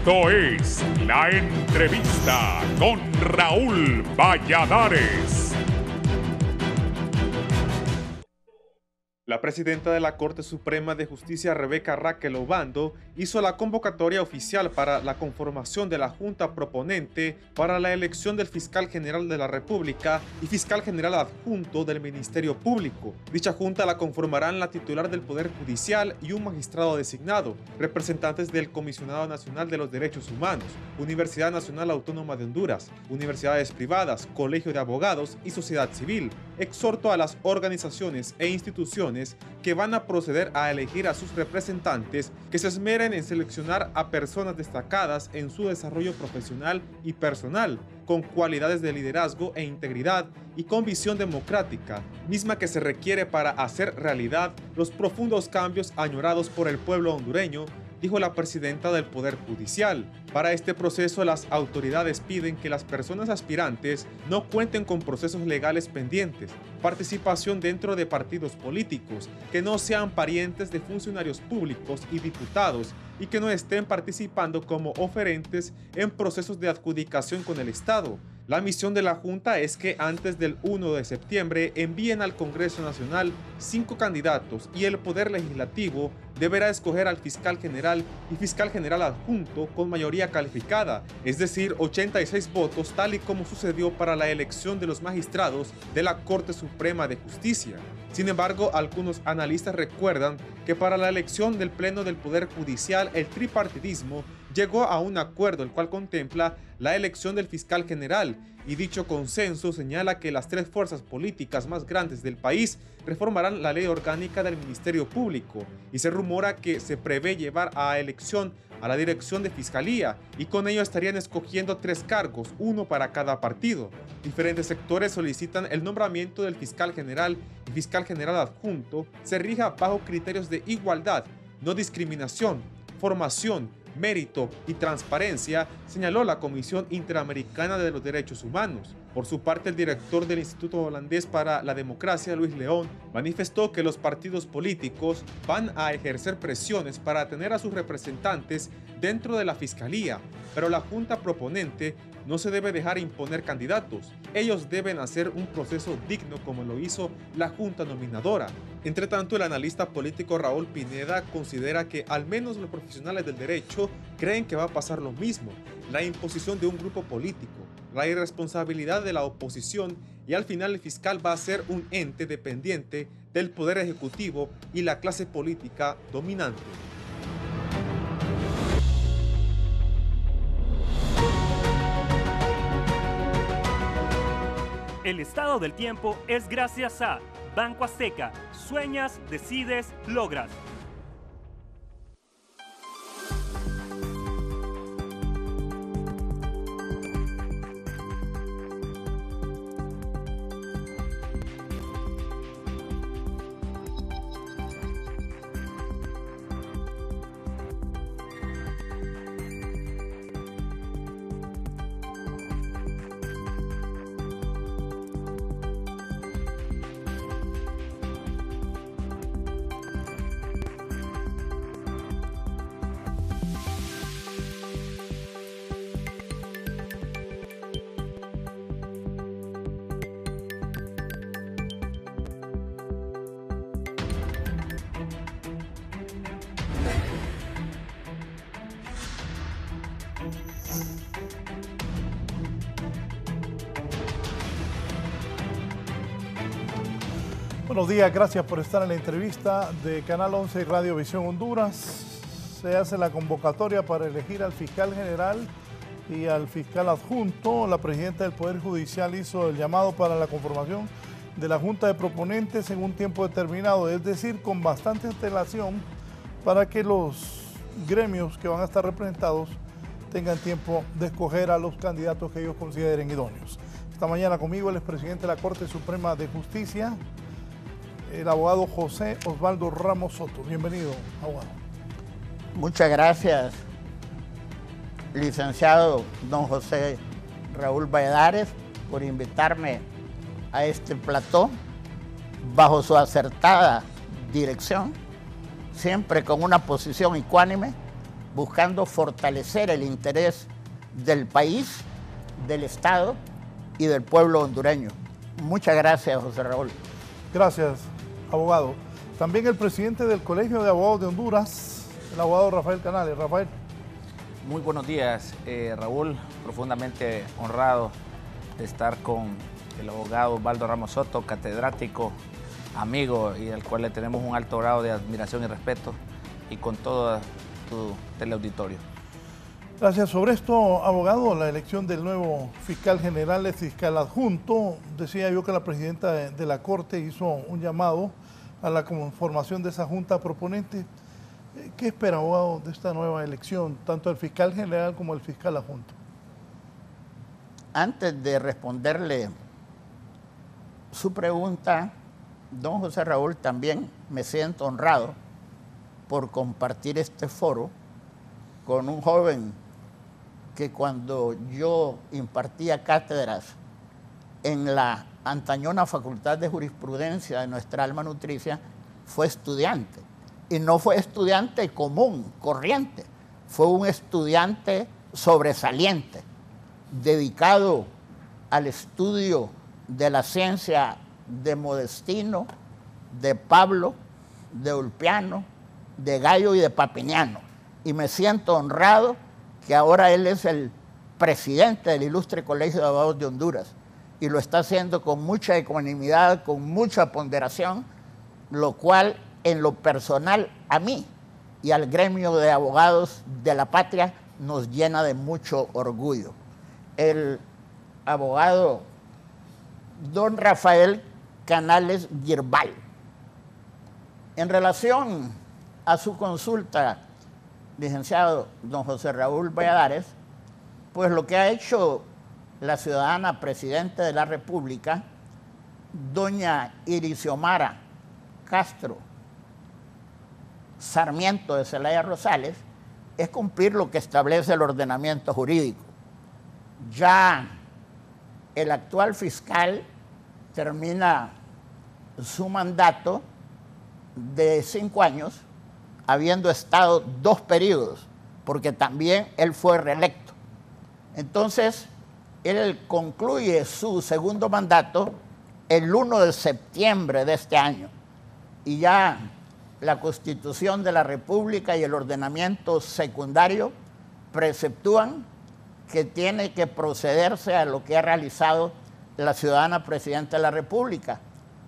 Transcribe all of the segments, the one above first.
Esto es La Entrevista con Raúl Valladares. La presidenta de la Corte Suprema de Justicia, Rebeca Raquel Obando, hizo la convocatoria oficial para la conformación de la Junta Proponente para la elección del Fiscal General de la República y Fiscal General Adjunto del Ministerio Público. Dicha junta la conformarán la titular del Poder Judicial y un magistrado designado, representantes del Comisionado Nacional de los Derechos Humanos, Universidad Nacional Autónoma de Honduras, universidades privadas, Colegio de Abogados y sociedad civil. Exhorto a las organizaciones e instituciones que van a proceder a elegir a sus representantes que se esmeren en seleccionar a personas destacadas en su desarrollo profesional y personal, con cualidades de liderazgo e integridad y con visión democrática, misma que se requiere para hacer realidad los profundos cambios añorados por el pueblo hondureño, dijo la presidenta del Poder Judicial. Para este proceso, las autoridades piden que las personas aspirantes no cuenten con procesos legales pendientes, participación dentro de partidos políticos, que no sean parientes de funcionarios públicos y diputados y que no estén participando como oferentes en procesos de adjudicación con el Estado. La misión de la Junta es que antes del 1 de septiembre envíen al Congreso Nacional 5 candidatos y el Poder Legislativo deberá escoger al Fiscal General y Fiscal General Adjunto con mayoría calificada, es decir, 86 votos, tal y como sucedió para la elección de los magistrados de la Corte Suprema de Justicia. Sin embargo, algunos analistas recuerdan que para la elección del Pleno del Poder Judicial, el tripartidismo llegó a un acuerdo el cual contempla la elección del fiscal general, y dicho consenso señala que las 3 fuerzas políticas más grandes del país reformarán la ley orgánica del Ministerio Público, y se rumora que se prevé llevar a elección a la dirección de Fiscalía, y con ello estarían escogiendo 3 cargos, uno para cada partido. Diferentes sectores solicitan el nombramiento del fiscal general y fiscal general adjunto se rija bajo criterios de igualdad, no discriminación, formación, mérito y transparencia, señaló la Comisión Interamericana de los Derechos Humanos. Por su parte, el director del Instituto Holandés para la Democracia, Luis León, manifestó que los partidos políticos van a ejercer presiones para tener a sus representantes dentro de la Fiscalía, pero la Junta Proponente no se debe dejar imponer candidatos. Ellos deben hacer un proceso digno como lo hizo la Junta Nominadora. Entre tanto, el analista político Raúl Pineda considera que al menos los profesionales del derecho creen que va a pasar lo mismo, la imposición de un grupo político, la irresponsabilidad de la oposición y al final el fiscal va a ser un ente dependiente del Poder Ejecutivo y la clase política dominante. El estado del tiempo es gracias a Banco Azteca. Sueñas, decides, logras. Buenos días, gracias por estar en la entrevista de Canal 11 y Radio Visión Honduras. Se hace la convocatoria para elegir al fiscal general y al fiscal adjunto. La presidenta del Poder Judicial hizo el llamado para la conformación de la Junta de Proponentes en un tiempo determinado, es decir, con bastante antelación para que los gremios que van a estar representados tengan tiempo de escoger a los candidatos que ellos consideren idóneos. Esta mañana conmigo el expresidente de la Corte Suprema de Justicia, el abogado José Osvaldo Ramos Soto. Bienvenido, abogado. Muchas gracias, licenciado don José Raúl Valladares, por invitarme a este plató bajo su acertada dirección, siempre con una posición ecuánime buscando fortalecer el interés del país, del Estado y del pueblo hondureño. Muchas gracias, José Raúl. Gracias, abogado. También el presidente del Colegio de Abogados de Honduras, el abogado Rafael Canales. Rafael. Muy buenos días, Raúl. Profundamente honrado de estar con el abogado Osvaldo Ramos Soto, catedrático, amigo y al cual le tenemos un alto grado de admiración y respeto, y con todo tu teleauditorio. Gracias. Sobre esto, abogado, la elección del nuevo fiscal general es fiscal adjunto. Decía yo que la presidenta de la Corte hizo un llamado a la conformación de esa junta proponente. ¿Qué espera, abogado, de esta nueva elección, tanto el fiscal general como el fiscal adjunto? Antes de responderle su pregunta, don José Raúl, también me siento honrado por compartir este foro con un joven que cuando yo impartía cátedras en la antañona Facultad de Jurisprudencia de nuestra alma nutricia, fue estudiante. Y no fue estudiante común, corriente, fue un estudiante sobresaliente, dedicado al estudio de la ciencia de Modestino, de Pablo, de Ulpiano, de Gallo y de Papiniano. Y me siento honrado que ahora él es el presidente del Ilustre Colegio de Abogados de Honduras y lo está haciendo con mucha ecuanimidad, con mucha ponderación, lo cual en lo personal a mí y al gremio de abogados de la patria nos llena de mucho orgullo. El abogado don Rafael Canales Girbal, en relación a su consulta, licenciado don José Raúl Valladares, pues lo que ha hecho la ciudadana presidenta de la República, doña Irixiomara Castro Sarmiento de Zelaya Rosales, es cumplir lo que establece el ordenamiento jurídico. Ya el actual fiscal termina su mandato de 5 años, habiendo estado 2 periodos, porque también él fue reelecto. Entonces, él concluye su segundo mandato el 1 de septiembre de este año. Y ya la Constitución de la República y el ordenamiento secundario preceptúan que tiene que procederse a lo que ha realizado la ciudadana presidenta de la República,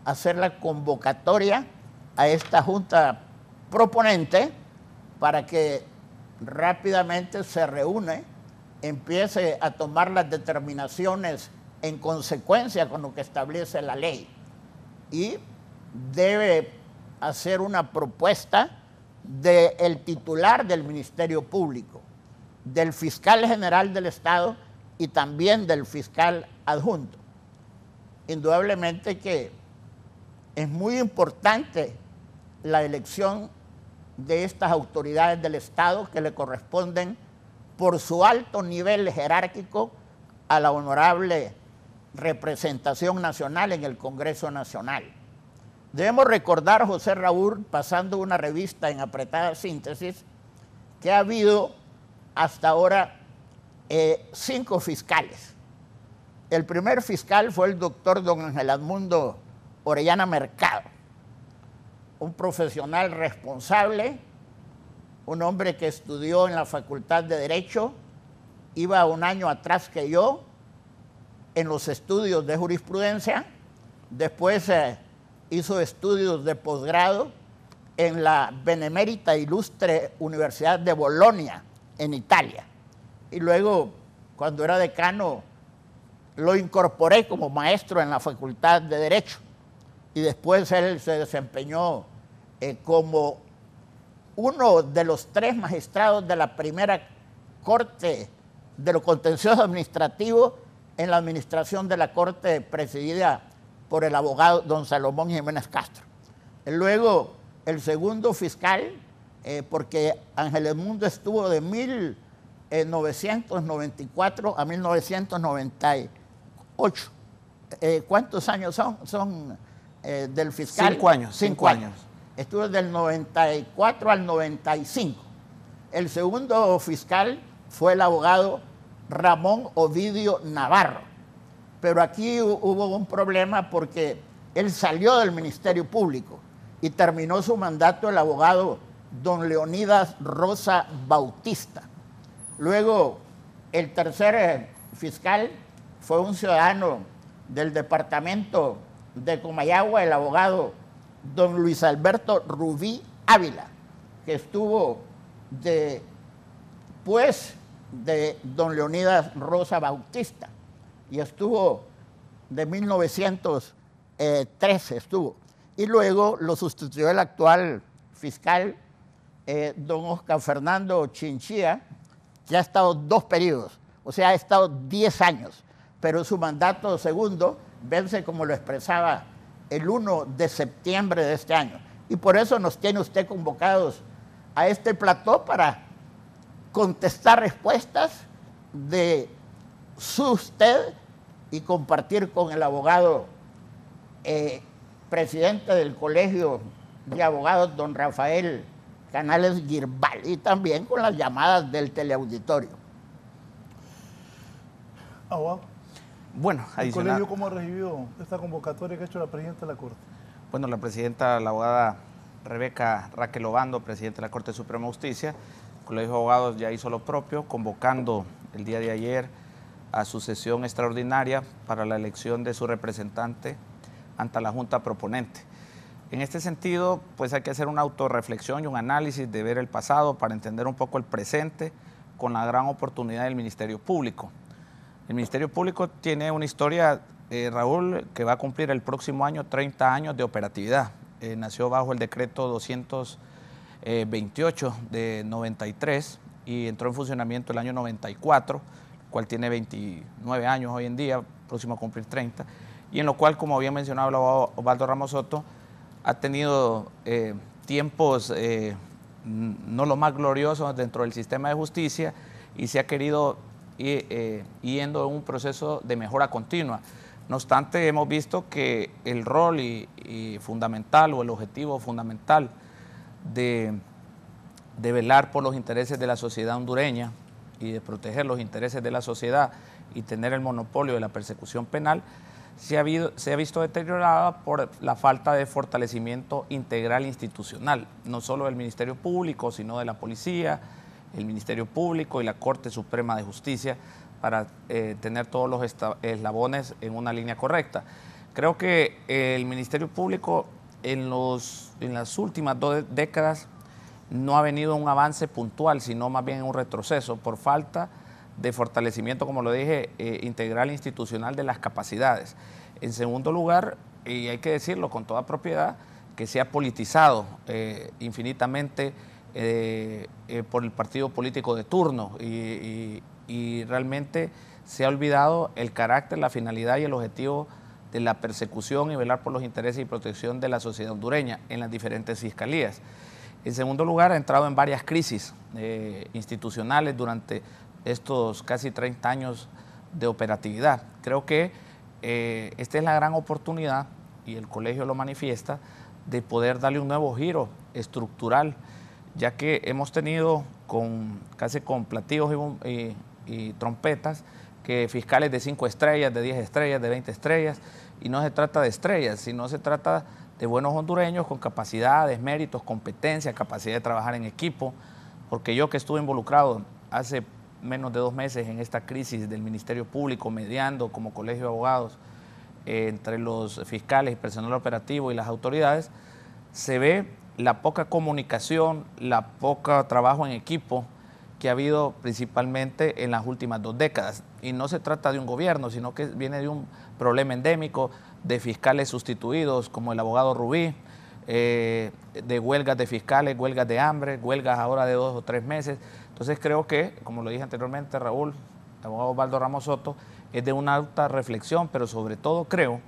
hacer la convocatoria a esta junta proponente para que rápidamente se reúne, empiece a tomar las determinaciones en consecuencia con lo que establece la ley y debe hacer una propuesta del titular del Ministerio Público, del fiscal general del Estado y también del fiscal adjunto. Indudablemente que es muy importante la elección de estas autoridades del Estado que le corresponden por su alto nivel jerárquico a la honorable representación nacional en el Congreso Nacional. Debemos recordar, José Raúl, pasando una revista en apretada síntesis, que ha habido hasta ahora 5 fiscales. El primer fiscal fue el doctor don Ángel Edmundo Orellana Mercado, un profesional responsable, un hombre que estudió en la Facultad de Derecho, iba 1 año atrás que yo en los estudios de jurisprudencia, después hizo estudios de posgrado en la Benemérita Ilustre Universidad de Bolonia, en Italia. Y luego, cuando era decano, lo incorporé como maestro en la Facultad de Derecho. Y después él se desempeñó como uno de los 3 magistrados de la primera Corte de lo Contencioso Administrativo en la administración de la Corte presidida por el abogado don Salomón Jiménez Castro. Luego, el segundo fiscal, porque Ángel Edmundo estuvo de 1994 a 1998. ¿Cuántos años son del fiscal? 5 años. 5 años. Estuvo del 94 al 95. El segundo fiscal fue el abogado Ramón Ovidio Navarro. Pero aquí hubo un problema porque él salió del Ministerio Público y terminó su mandato el abogado don Leonidas Rosa Bautista. Luego, el tercer fiscal fue un ciudadano del departamento de Comayagua, el abogado don Luis Alberto Rubí Ávila, que estuvo después de don Leonidas Rosa Bautista y estuvo de 1913 estuvo. Y luego lo sustituyó el actual fiscal, don Oscar Fernando Chinchilla, que ha estado 2 periodos, o sea, ha estado 10 años, pero su mandato segundo vence, como lo expresaba, el 1 de septiembre de este año. Y por eso nos tiene usted convocados a este plató para contestar respuestas de usted y compartir con el abogado presidente del Colegio de Abogados, don Rafael Canales Girbal, y también con las llamadas del teleauditorio. Abogado, Bueno, ¿el colegio cómo ha recibido esta convocatoria que ha hecho la presidenta de la Corte? Bueno, la presidenta, la abogada Rebeca Raquel Obando, presidenta de la Corte Suprema de Justicia, el Colegio de Abogados ya hizo lo propio, convocando el día de ayer a su sesión extraordinaria para la elección de su representante ante la Junta Proponente. En este sentido, pues hay que hacer una autorreflexión y un análisis de ver el pasado para entender un poco el presente con la gran oportunidad del Ministerio Público. El Ministerio Público tiene una historia, Raúl, que va a cumplir el próximo año 30 años de operatividad. Nació bajo el decreto 228 de 93 y entró en funcionamiento el año 94, el cual tiene 29 años hoy en día, próximo a cumplir 30, y en lo cual, como había mencionado el abogado Osvaldo Ramos Soto, ha tenido tiempos no lo más gloriosos dentro del sistema de justicia y se ha querido yendo en un proceso de mejora continua. No obstante, hemos visto que el rol fundamental o el objetivo fundamental de velar por los intereses de la sociedad hondureña y de proteger los intereses de la sociedad y tener el monopolio de la persecución penal se ha visto deteriorada por la falta de fortalecimiento integral institucional, no solo del Ministerio Público, sino de la Policía, el Ministerio Público y la Corte Suprema de Justicia, para tener todos los eslabones en una línea correcta. Creo que el Ministerio Público en las últimas 2 décadas no ha venido un avance puntual, sino más bien un retroceso por falta de fortalecimiento, como lo dije, integral institucional de las capacidades. En segundo lugar, y hay que decirlo con toda propiedad, que se ha politizado infinitamente por el partido político de turno y realmente se ha olvidado el carácter, la finalidad y el objetivo de la persecución y velar por los intereses y protección de la sociedad hondureña en las diferentes fiscalías. En segundo lugar, ha entrado en varias crisis institucionales durante estos casi 30 años de operatividad. Creo que esta es la gran oportunidad, y el colegio lo manifiesta, de poder darle un nuevo giro estructural, ya que hemos tenido casi con platillos y trompetas que fiscales de 5 estrellas, de 10 estrellas, de 20 estrellas, y no se trata de estrellas, sino se trata de buenos hondureños con capacidades, méritos, competencia, capacidad de trabajar en equipo, porque yo que estuve involucrado hace menos de 2 meses en esta crisis del Ministerio Público, mediando como colegio de abogados entre los fiscales y personal operativo y las autoridades, se ve la poca comunicación, la poca trabajo en equipo que ha habido principalmente en las últimas 2 décadas. Y no se trata de un gobierno, sino que viene de un problema endémico de fiscales sustituidos, como el abogado Rubí, de huelgas de fiscales, huelgas de hambre, huelgas ahora de 2 o 3 meses. Entonces creo que, como lo dije anteriormente, Raúl, el abogado Osvaldo Ramos Soto, es de una alta reflexión, pero sobre todo creo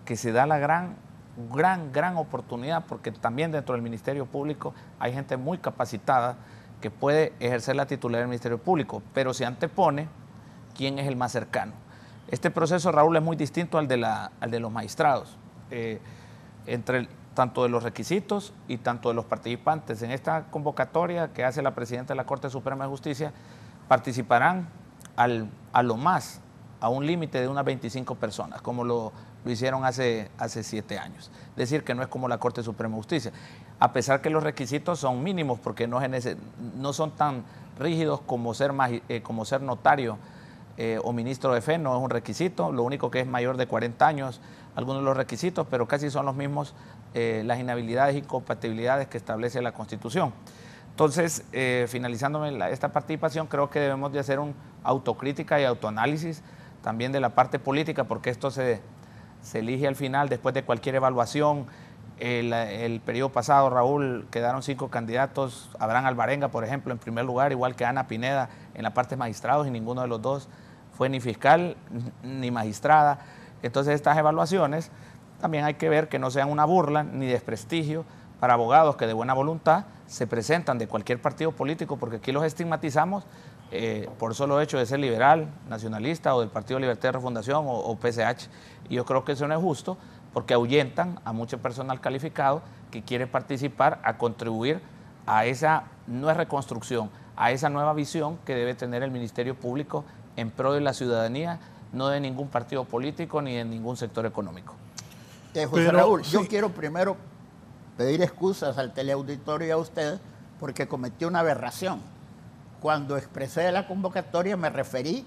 que se da la gran oportunidad, porque también dentro del Ministerio Público hay gente muy capacitada que puede ejercer la titularidad del Ministerio Público, pero se antepone quién es el más cercano. Este proceso, Raúl, es muy distinto al de los magistrados. tanto de los requisitos y tanto de los participantes. En esta convocatoria que hace la presidenta de la Corte Suprema de Justicia, participarán a lo más a un límite de unas 25 personas, como lo hicieron hace 7 años. Es decir, que no es como la Corte Suprema de Justicia, a pesar que los requisitos son mínimos, porque no son tan rígidos como ser notario o ministro de fe, no es un requisito, lo único que es mayor de 40 años, algunos de los requisitos, pero casi son los mismos las inhabilidades y incompatibilidades que establece la Constitución. Entonces, finalizándome esta participación, creo que debemos de hacer una autocrítica y autoanálisis también de la parte política, porque esto se elige al final, después de cualquier evaluación. El periodo pasado, Raúl, quedaron 5 candidatos, Abraham Alvarenga, por ejemplo, en primer lugar, igual que Ana Pineda en la parte de magistrados, y ninguno de los dos fue ni fiscal ni magistrada. Entonces, estas evaluaciones también hay que ver que no sean una burla ni desprestigio para abogados que de buena voluntad se presentan de cualquier partido político, porque aquí los estigmatizamos por solo hecho de ser liberal, nacionalista o del Partido Libertad y Refundación o PSH. Y yo creo que eso no es justo, porque ahuyentan a mucho personal calificado que quiere participar a contribuir a esa nueva reconstrucción, a esa nueva visión que debe tener el Ministerio Público en pro de la ciudadanía, no de ningún partido político ni de ningún sector económico. José Raúl, sí. Yo quiero primero pedir excusas al teleauditorio y a usted porque cometí una aberración. Cuando expresé la convocatoria me referí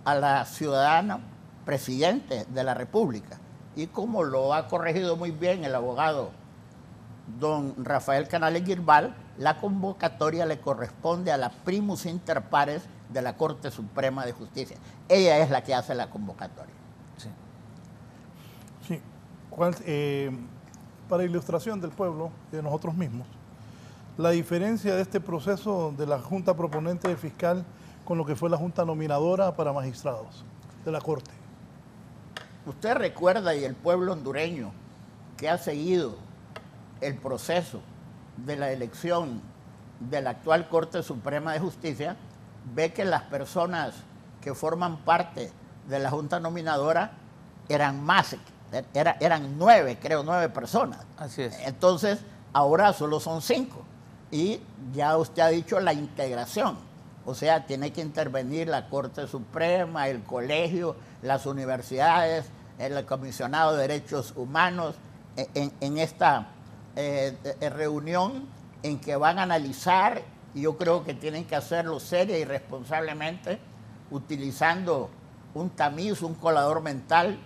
a la ciudadana presidente de la República. Y como lo ha corregido muy bien el abogado don Rafael Canales Girbal, la convocatoria le corresponde a la primus inter pares de la Corte Suprema de Justicia. Ella es la que hace la convocatoria. Sí. Sí. Para ilustración del pueblo y de nosotros mismos, la diferencia de este proceso de la Junta Proponente de Fiscal con lo que fue la Junta Nominadora para Magistrados de la Corte. Usted recuerda, y el pueblo hondureño que ha seguido el proceso de la elección de la actual Corte Suprema de Justicia, ve que las personas que forman parte de la Junta Nominadora eran más, eran 9 personas. Así es. Entonces, ahora solo son 5. Y ya usted ha dicho la integración. O sea, tiene que intervenir la Corte Suprema, el colegio, las universidades, el comisionado de derechos humanos, en esta reunión en que van a analizar, y yo creo que tienen que hacerlo seria y responsablemente, utilizando un tamiz, un colador mental,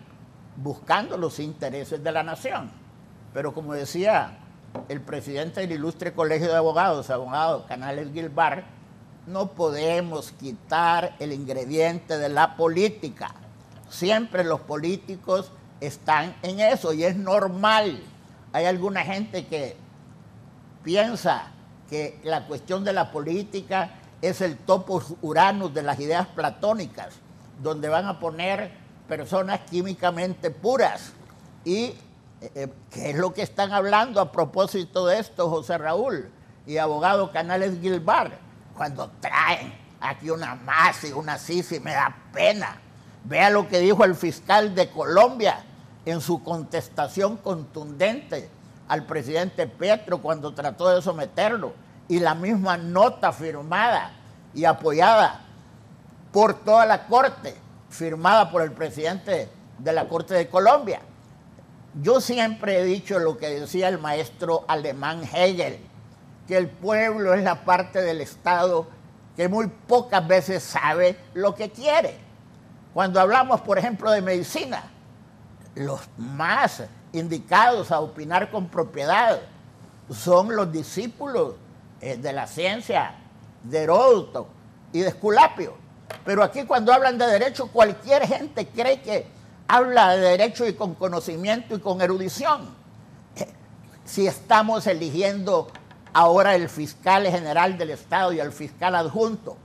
buscando los intereses de la nación. Pero como decía el presidente del Ilustre Colegio de Abogados, abogado Canales Girbal, no podemos quitar el ingrediente de la política. Siempre los políticos están en eso y es normal. Hay alguna gente que piensa que la cuestión de la política es el topos uranus de las ideas platónicas, donde van a poner personas químicamente puras. ¿Y qué es lo que están hablando a propósito de esto, José Raúl y abogado Canales Girbal? Cuando traen aquí una más y una sí, me da pena. Vea lo que dijo el fiscal de Colombia en su contestación contundente al presidente Petro cuando trató de someterlo, y la misma nota firmada y apoyada por toda la Corte, firmada por el presidente de la Corte de Colombia. Yo siempre he dicho lo que decía el maestro alemán Hegel, que el pueblo es la parte del Estado que muy pocas veces sabe lo que quiere. Cuando hablamos, por ejemplo, de medicina, los más indicados a opinar con propiedad son los discípulos de la ciencia de Heródoto y de Esculapio. Pero aquí cuando hablan de derecho, cualquier gente cree que habla de derecho y con conocimiento y con erudición. Si estamos eligiendo ahora el fiscal general del Estado y el fiscal adjunto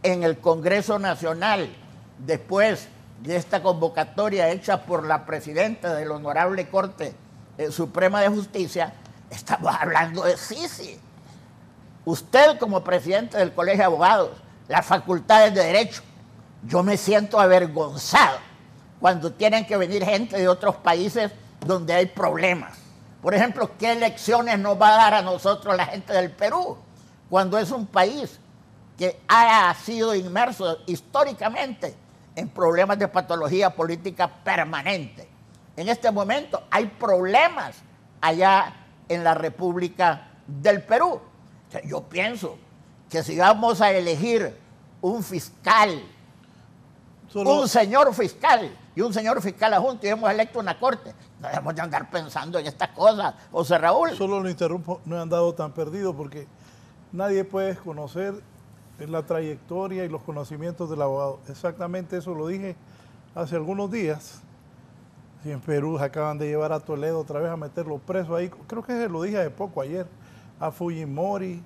en el Congreso Nacional, después de esta convocatoria hecha por la presidenta de la Honorable Corte Suprema de Justicia, estamos hablando de Sisi. Usted como presidente del Colegio de Abogados, las facultades de Derecho, yo me siento avergonzado cuando tienen que venir gente de otros países donde hay problemas. Por ejemplo, ¿qué lecciones nos va a dar a nosotros la gente del Perú cuando es un país que ha sido inmerso históricamente en problemas de patología política permanente? En este momento hay problemas allá en la República del Perú. O sea, yo pienso que si vamos a elegir un fiscal, un señor fiscal y un señor fiscal adjunto y hemos electo una corte, no debemos de andar pensando en estas cosas, José Raúl. Solo lo interrumpo, no he andado tan perdido porque nadie puede conocer la trayectoria y los conocimientos del abogado. Exactamente eso lo dije hace algunos días. Y en Perú acaban de llevar a Toledo otra vez a meterlo preso ahí. Creo que se lo dije hace poco ayer. A Fujimori.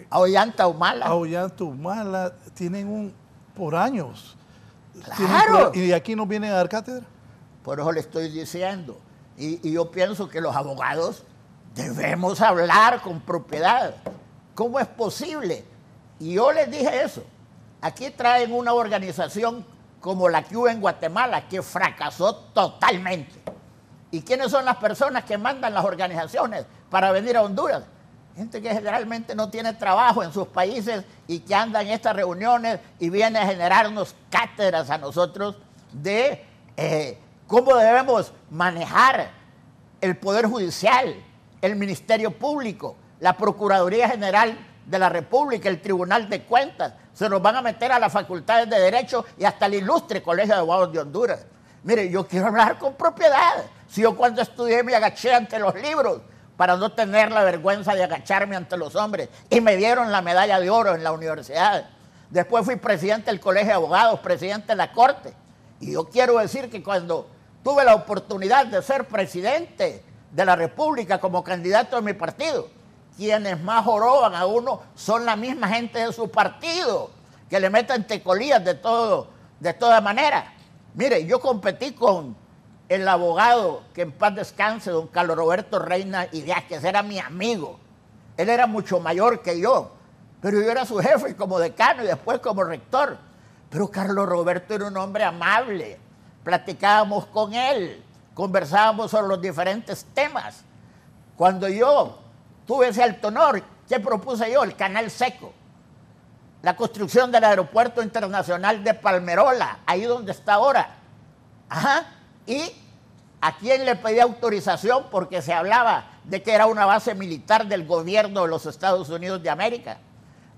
A Ollanta Humala. A Ollanta Humala. Tienen por años. Claro. Y de aquí nos vienen a dar cátedra. Por eso le estoy diciendo. Y yo pienso que los abogados debemos hablar con propiedad. ¿Cómo es posible? Y yo les dije eso. Aquí traen una organización como la que hubo en Guatemala, que fracasó totalmente. ¿Y quiénes son las personas que mandan las organizaciones para venir a Honduras? Gente que generalmente no tiene trabajo en sus países y que anda en estas reuniones y viene a generarnos cátedras a nosotros de cómo debemos manejar el Poder Judicial, el Ministerio Público, la Procuraduría General de la República, el Tribunal de Cuentas. Se nos van a meter a las facultades de Derecho y hasta el ilustre Colegio de Abogados de Honduras. Mire, yo quiero hablar con propiedad. Si yo cuando estudié me agaché ante los libros para no tener la vergüenza de agacharme ante los hombres y me dieron la medalla de oro en la universidad. Después fui presidente del Colegio de Abogados, presidente de la Corte. Y yo quiero decir que cuando tuve la oportunidad de ser presidente de la República como candidato de mi partido, quienes más joroban a uno son la misma gente de su partido, que le meten tecolías de toda manera. Mire, yo competí con el abogado, que en paz descanse, don Carlos Roberto Reina Idiáquez, era mi amigo. Él era mucho mayor que yo, pero yo era su jefe como decano y después como rector. Pero Carlos Roberto era un hombre amable, platicábamos con él, conversábamos sobre los diferentes temas. Cuando yo tuve ese alto honor, ¿qué propuse yo? El Canal Seco, la construcción del Aeropuerto Internacional de Palmerola, ahí donde está ahora. Ajá. ¿Y a quién le pedí autorización? Porque se hablaba de que era una base militar del gobierno de los Estados Unidos de América.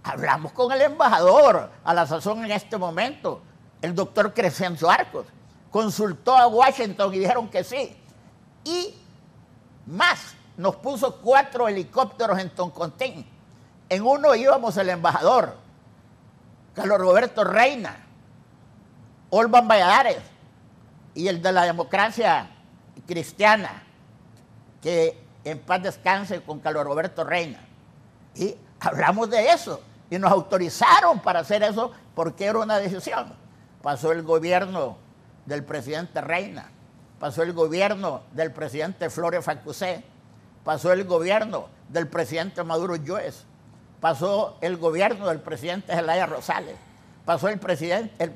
Hablamos con el embajador, a la sazón en este momento, el doctor Crescencio Arcos. Consultó a Washington y dijeron que sí. Y más, nos puso 4 helicópteros en Toncontín. En uno íbamos el embajador, Carlos Roberto Reina, Olvan Valladares y el de la Democracia Cristiana, que en paz descanse, con Carlos Roberto Reina. Y hablamos de eso y nos autorizaron para hacer eso porque era una decisión. Pasó el gobierno del presidente Reina, pasó el gobierno del presidente Flores Facusé, pasó el gobierno del presidente Maduro Lluez, pasó el gobierno del presidente Zelaya Rosales, pasó el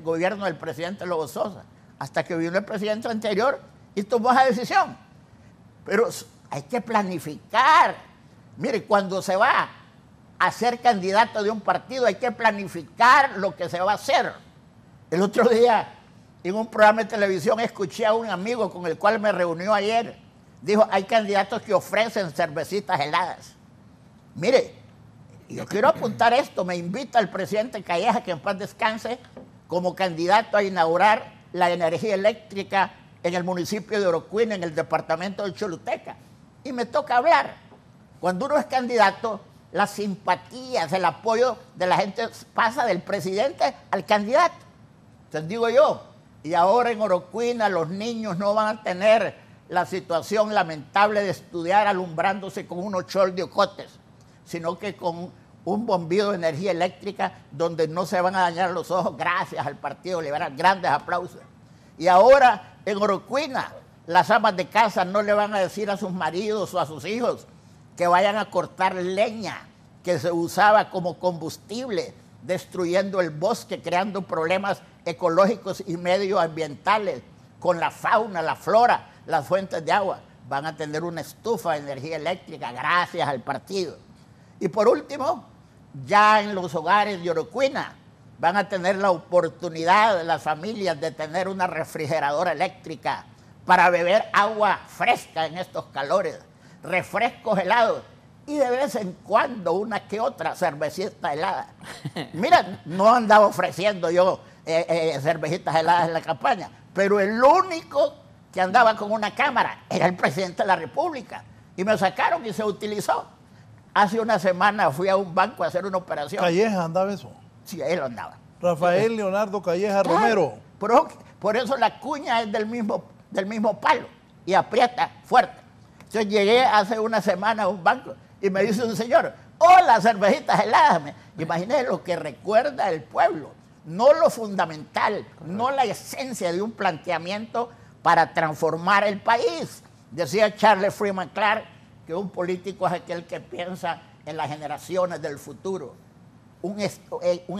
gobierno del presidente Lobo Sosa, hasta que vino el presidente anterior y tomó esa decisión. Pero hay que planificar. Mire, cuando se va a ser candidato de un partido hay que planificar lo que se va a hacer. El otro día, en un programa de televisión, escuché a un amigo con el cual me reunió ayer. Dijo, hay candidatos que ofrecen cervecitas heladas. Mire, yo quiero apuntar esto. Me invita el presidente Calleja, que en paz descanse, como candidato a inaugurar la energía eléctrica en el municipio de Orocuina, en el departamento de Choluteca. Y me toca hablar. Cuando uno es candidato, las simpatías, el apoyo de la gente pasa del presidente al candidato. Entonces digo yo, y ahora en Orocuina los niños no van a tener la situación lamentable de estudiar alumbrándose con unos choldiocotes, sino que con un bombillo de energía eléctrica donde no se van a dañar los ojos, gracias al Partido Liberal. Grandes aplausos. Y ahora en Orocuina las amas de casa no le van a decir a sus maridos o a sus hijos que vayan a cortar leña que se usaba como combustible, destruyendo el bosque, creando problemas ecológicos y medioambientales con la fauna, la flora, las fuentes de agua. van a tener una estufa de energía eléctrica gracias al partido. Y por último, ya en los hogares de Orocuina van a tener la oportunidad de las familias de tener una refrigeradora eléctrica para beber agua fresca en estos calores, refrescos helados y de vez en cuando una que otra cervecita helada. Mira, no andaba ofreciendo yo cervecitas heladas en la campaña, pero el único que andaba con una cámara era el presidente de la República y me sacaron y se utilizó. Hace una semana fui a un banco a hacer una operación. ¿Calleja andaba eso? Sí, él andaba. Rafael Leonardo Calleja Romero. Por eso la cuña es del mismo palo y aprieta fuerte. Yo llegué hace una semana a un banco y me dice un señor, hola, cervecitas heladas. Imaginé lo que recuerda el pueblo, no lo fundamental, no la esencia de un planteamiento para transformar el país. Decía Charles Freeman Clark que un político es aquel que piensa en las generaciones del futuro, un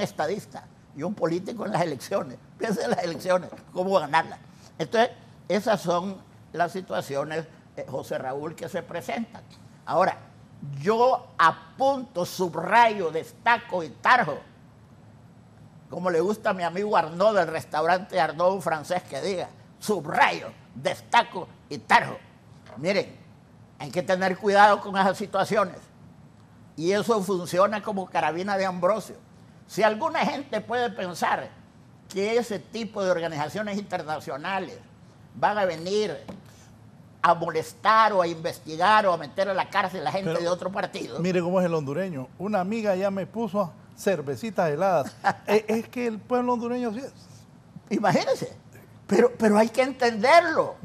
estadista, y un político en las elecciones, piensa en las elecciones, cómo ganarlas. Entonces, esas son las situaciones, José Raúl, que se presentan. Ahora, yo apunto, subrayo, destaco y tarjo, como le gusta a mi amigo Arnaud del restaurante Arnaud, un francés que diga, subrayo, destaco y tarjo. Miren, hay que tener cuidado con esas situaciones. Y eso funciona como carabina de Ambrosio. Si alguna gente puede pensar que ese tipo de organizaciones internacionales van a venir a molestar o a investigar o a meter a la cárcel a la gente de otro partido. Mire cómo es el hondureño. Una amiga ya me puso cervecitas heladas. Es que el pueblo hondureño sí es. Imagínense. Pero hay que entenderlo.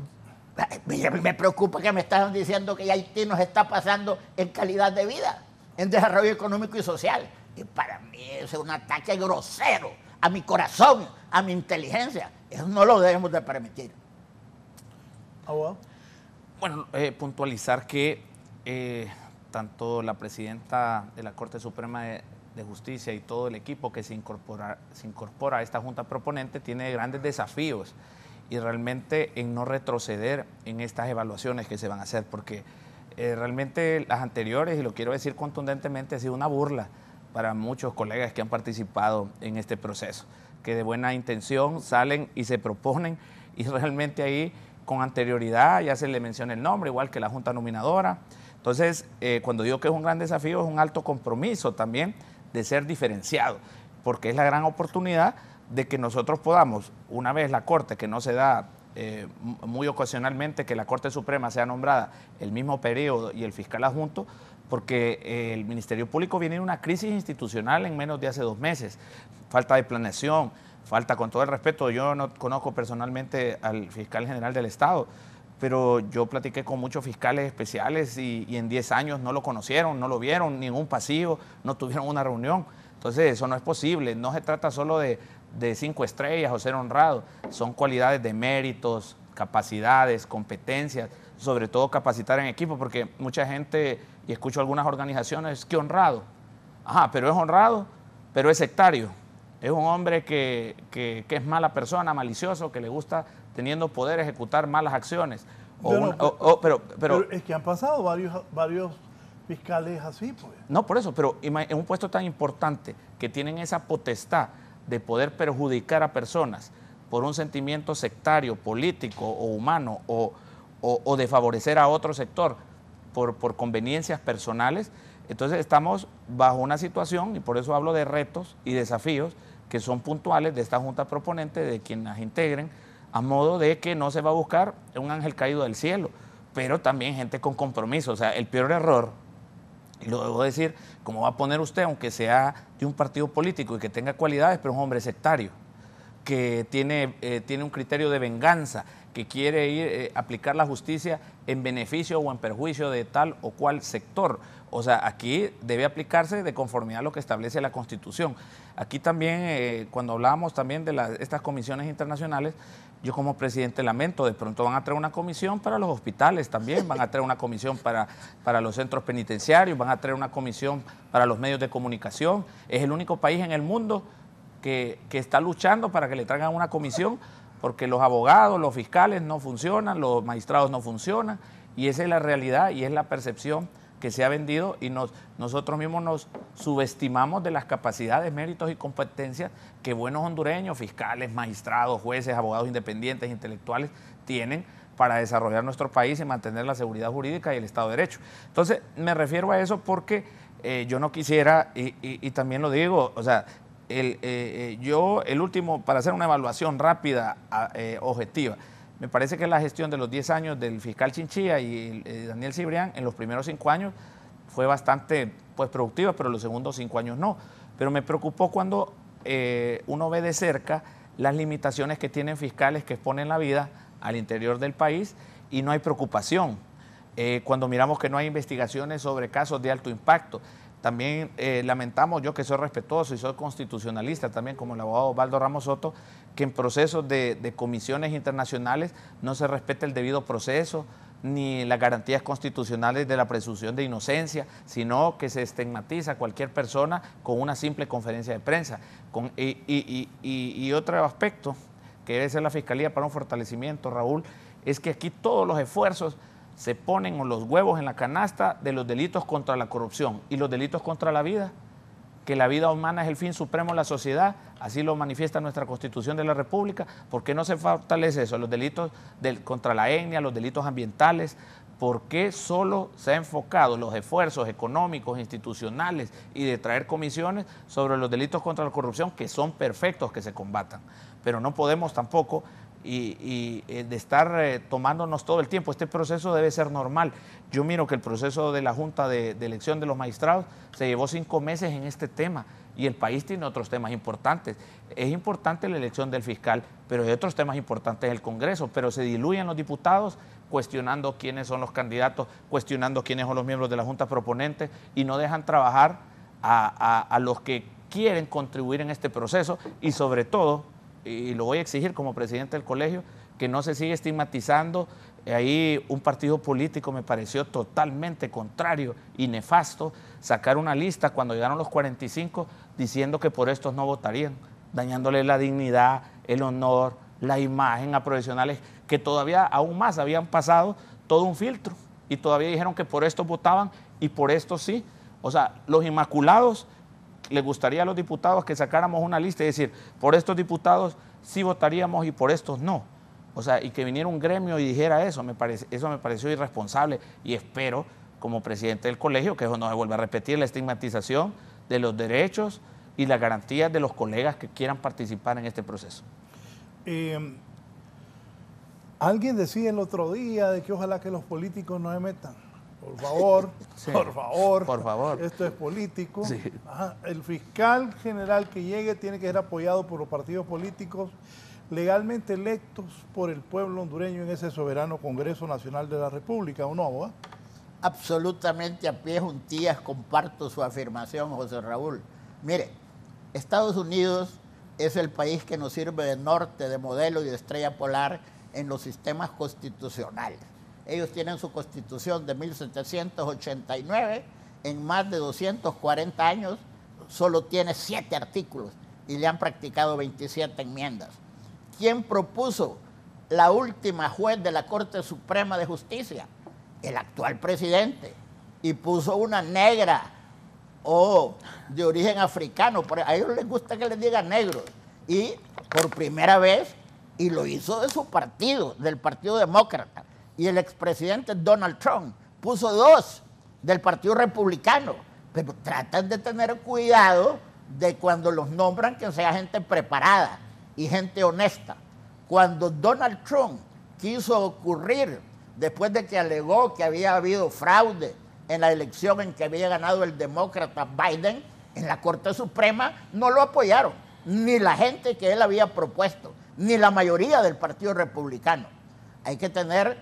Me preocupa que me están diciendo que Haití nos está pasando en calidad de vida, en desarrollo económico y social. Y para mí es un ataque grosero a mi corazón, a mi inteligencia. Eso no lo debemos de permitir. Bueno, puntualizar que tanto la presidenta de la Corte Suprema de Justicia y todo el equipo que se incorpora a esta Junta Proponente tiene grandes desafíos y realmente en no retroceder en estas evaluaciones que se van a hacer, porque realmente las anteriores, y lo quiero decir contundentemente, ha sido una burla para muchos colegas que han participado en este proceso, que de buena intención salen y se proponen y realmente ahí con anterioridad ya se le menciona el nombre, igual que la Junta Nominadora. Entonces, cuando digo que es un gran desafío, es un alto compromiso también de ser diferenciado, porque es la gran oportunidad de que nosotros podamos, una vez la Corte, que no se da muy ocasionalmente, que la Corte Suprema sea nombrada el mismo periodo y el fiscal adjunto, porque el Ministerio Público viene en una crisis institucional en menos de hace 2 meses, falta de planeación, falta, con todo el respeto, yo no conozco personalmente al fiscal general del Estado, pero yo platiqué con muchos fiscales especiales y en 10 años no lo conocieron, no lo vieron, ningún pasillo, no tuvieron una reunión. Entonces eso no es posible, no se trata solo de 5 estrellas o ser honrado, son cualidades de méritos, capacidades, competencias, sobre todo capacitar en equipo, porque mucha gente, y escucho algunas organizaciones, que honrado. Ajá, pero es honrado, pero es sectario. Es un hombre que es mala persona, malicioso, que le gusta, teniendo poder, ejecutar malas acciones. Pero es que han pasado varios fiscales así, pues. No, por eso, pero en un puesto tan importante que tienen esa potestad de poder perjudicar a personas por un sentimiento sectario, político o humano o de favorecer a otro sector por conveniencias personales, entonces estamos bajo una situación, y por eso hablo de retos y desafíos que son puntuales de esta Junta Proponente, de quienes las integren, a modo de que no se va a buscar un ángel caído del cielo, pero también gente con compromiso. O sea, el peor error, y lo debo decir, como va a poner usted, aunque sea de un partido político y que tenga cualidades, pero es un hombre sectario, que tiene un criterio de venganza, que quiere ir aplicar la justicia en beneficio o en perjuicio de tal o cual sector. O sea, aquí debe aplicarse de conformidad a lo que establece la Constitución. Aquí también, cuando hablábamos también de estas comisiones internacionales, yo como presidente lamento, de pronto van a traer una comisión para los hospitales también, van a traer una comisión para los centros penitenciarios, van a traer una comisión para los medios de comunicación. Es el único país en el mundo que está luchando para que le traigan una comisión, porque los abogados, los fiscales no funcionan, los magistrados no funcionan, Y esa es la realidad y es la percepción que se ha vendido, y nosotros mismos nos subestimamos de las capacidades, méritos y competencias que buenos hondureños, fiscales, magistrados, jueces, abogados independientes, intelectuales tienen para desarrollar nuestro país y mantener la seguridad jurídica y el Estado de Derecho. Entonces, me refiero a eso porque yo no quisiera, y también lo digo, o sea, el último, para hacer una evaluación rápida, objetiva, me parece que la gestión de los 10 años del fiscal Chinchilla y Daniel Cibrián en los primeros 5 años fue bastante productiva, pero los segundos 5 años no. Pero me preocupó cuando uno ve de cerca las limitaciones que tienen fiscales que exponen la vida al interior del país y no hay preocupación. Cuando miramos que no hay investigaciones sobre casos de alto impacto. También lamentamos, yo que soy respetuoso y soy constitucionalista también, como el abogado Osvaldo Ramos Soto, que en procesos de comisiones internacionales no se respeta el debido proceso ni las garantías constitucionales de la presunción de inocencia, sino que se estigmatiza a cualquier persona con una simple conferencia de prensa. Y otro aspecto que debe ser la Fiscalía para un fortalecimiento, Raúl, es que aquí todos los esfuerzos se ponen los huevos en la canasta de los delitos contra la corrupción y los delitos contra la vida, que la vida humana es el fin supremo de la sociedad, así lo manifiesta nuestra Constitución de la República. ¿Por qué no se fortalece eso? Los delitos contra la etnia, los delitos ambientales. ¿Por qué solo se ha enfocado los esfuerzos económicos, institucionales y de traer comisiones sobre los delitos contra la corrupción, que son perfectos que se combatan? Pero no podemos tampoco de estar tomándonos todo el tiempo. Este proceso debe ser normal. Yo miro que el proceso de la Junta de Elección de los Magistrados se llevó 5 meses en este tema y el país tiene otros temas importantes. Es importante la elección del fiscal, pero hay otros temas importantes del Congreso, pero se diluyen los diputados cuestionando quiénes son los candidatos, cuestionando quiénes son los miembros de la Junta proponente y no dejan trabajar a los que quieren contribuir en este proceso y sobre todo, y lo voy a exigir como presidente del colegio, que no se siga estigmatizando. Ahí un partido político me pareció totalmente contrario y nefasto sacar una lista cuando llegaron los 45 diciendo que por estos no votarían, dañándole la dignidad, el honor, la imagen a profesionales que todavía aún más habían pasado todo un filtro y todavía dijeron que por estos votaban y por estos sí. O sea, los inmaculados, les gustaría a los diputados que sacáramos una lista y decir, por estos diputados sí votaríamos y por estos no. O sea, y que viniera un gremio y dijera eso me pareció irresponsable y espero, como presidente del colegio, que eso no se vuelva a repetir, la estigmatización de los derechos y las garantías de los colegas que quieran participar en este proceso. Alguien decía el otro día de que ojalá que los políticos no se metan. Por favor, sí, por favor, esto es político. Sí. Ajá. El fiscal general que llegue tiene que ser apoyado por los partidos políticos legalmente electos por el pueblo hondureño en ese soberano Congreso Nacional de la República, ¿o no, abogado? Absolutamente a pie juntillas comparto su afirmación, José Raúl. Mire, Estados Unidos es el país que nos sirve de norte, de modelo y de estrella polar en los sistemas constitucionales. Ellos tienen su constitución de 1789, en más de 240 años solo tiene 7 artículos y le han practicado 27 enmiendas. ¿Quién propuso la última juez de la Corte Suprema de Justicia? El actual presidente. Y puso una negra o de origen africano, a ellos les gusta que les digan negros. Y por primera vez, y lo hizo de su partido, del Partido Demócrata. Y el expresidente Donald Trump puso 2 del Partido Republicano. Pero tratan de tener cuidado de cuando los nombran que sea gente preparada y gente honesta. Cuando Donald Trump quiso ocurrir, después de que alegó que había habido fraude en la elección en que había ganado el demócrata Biden, en la Corte Suprema no lo apoyaron, ni la gente que él había propuesto, ni la mayoría del Partido Republicano. Hay que tener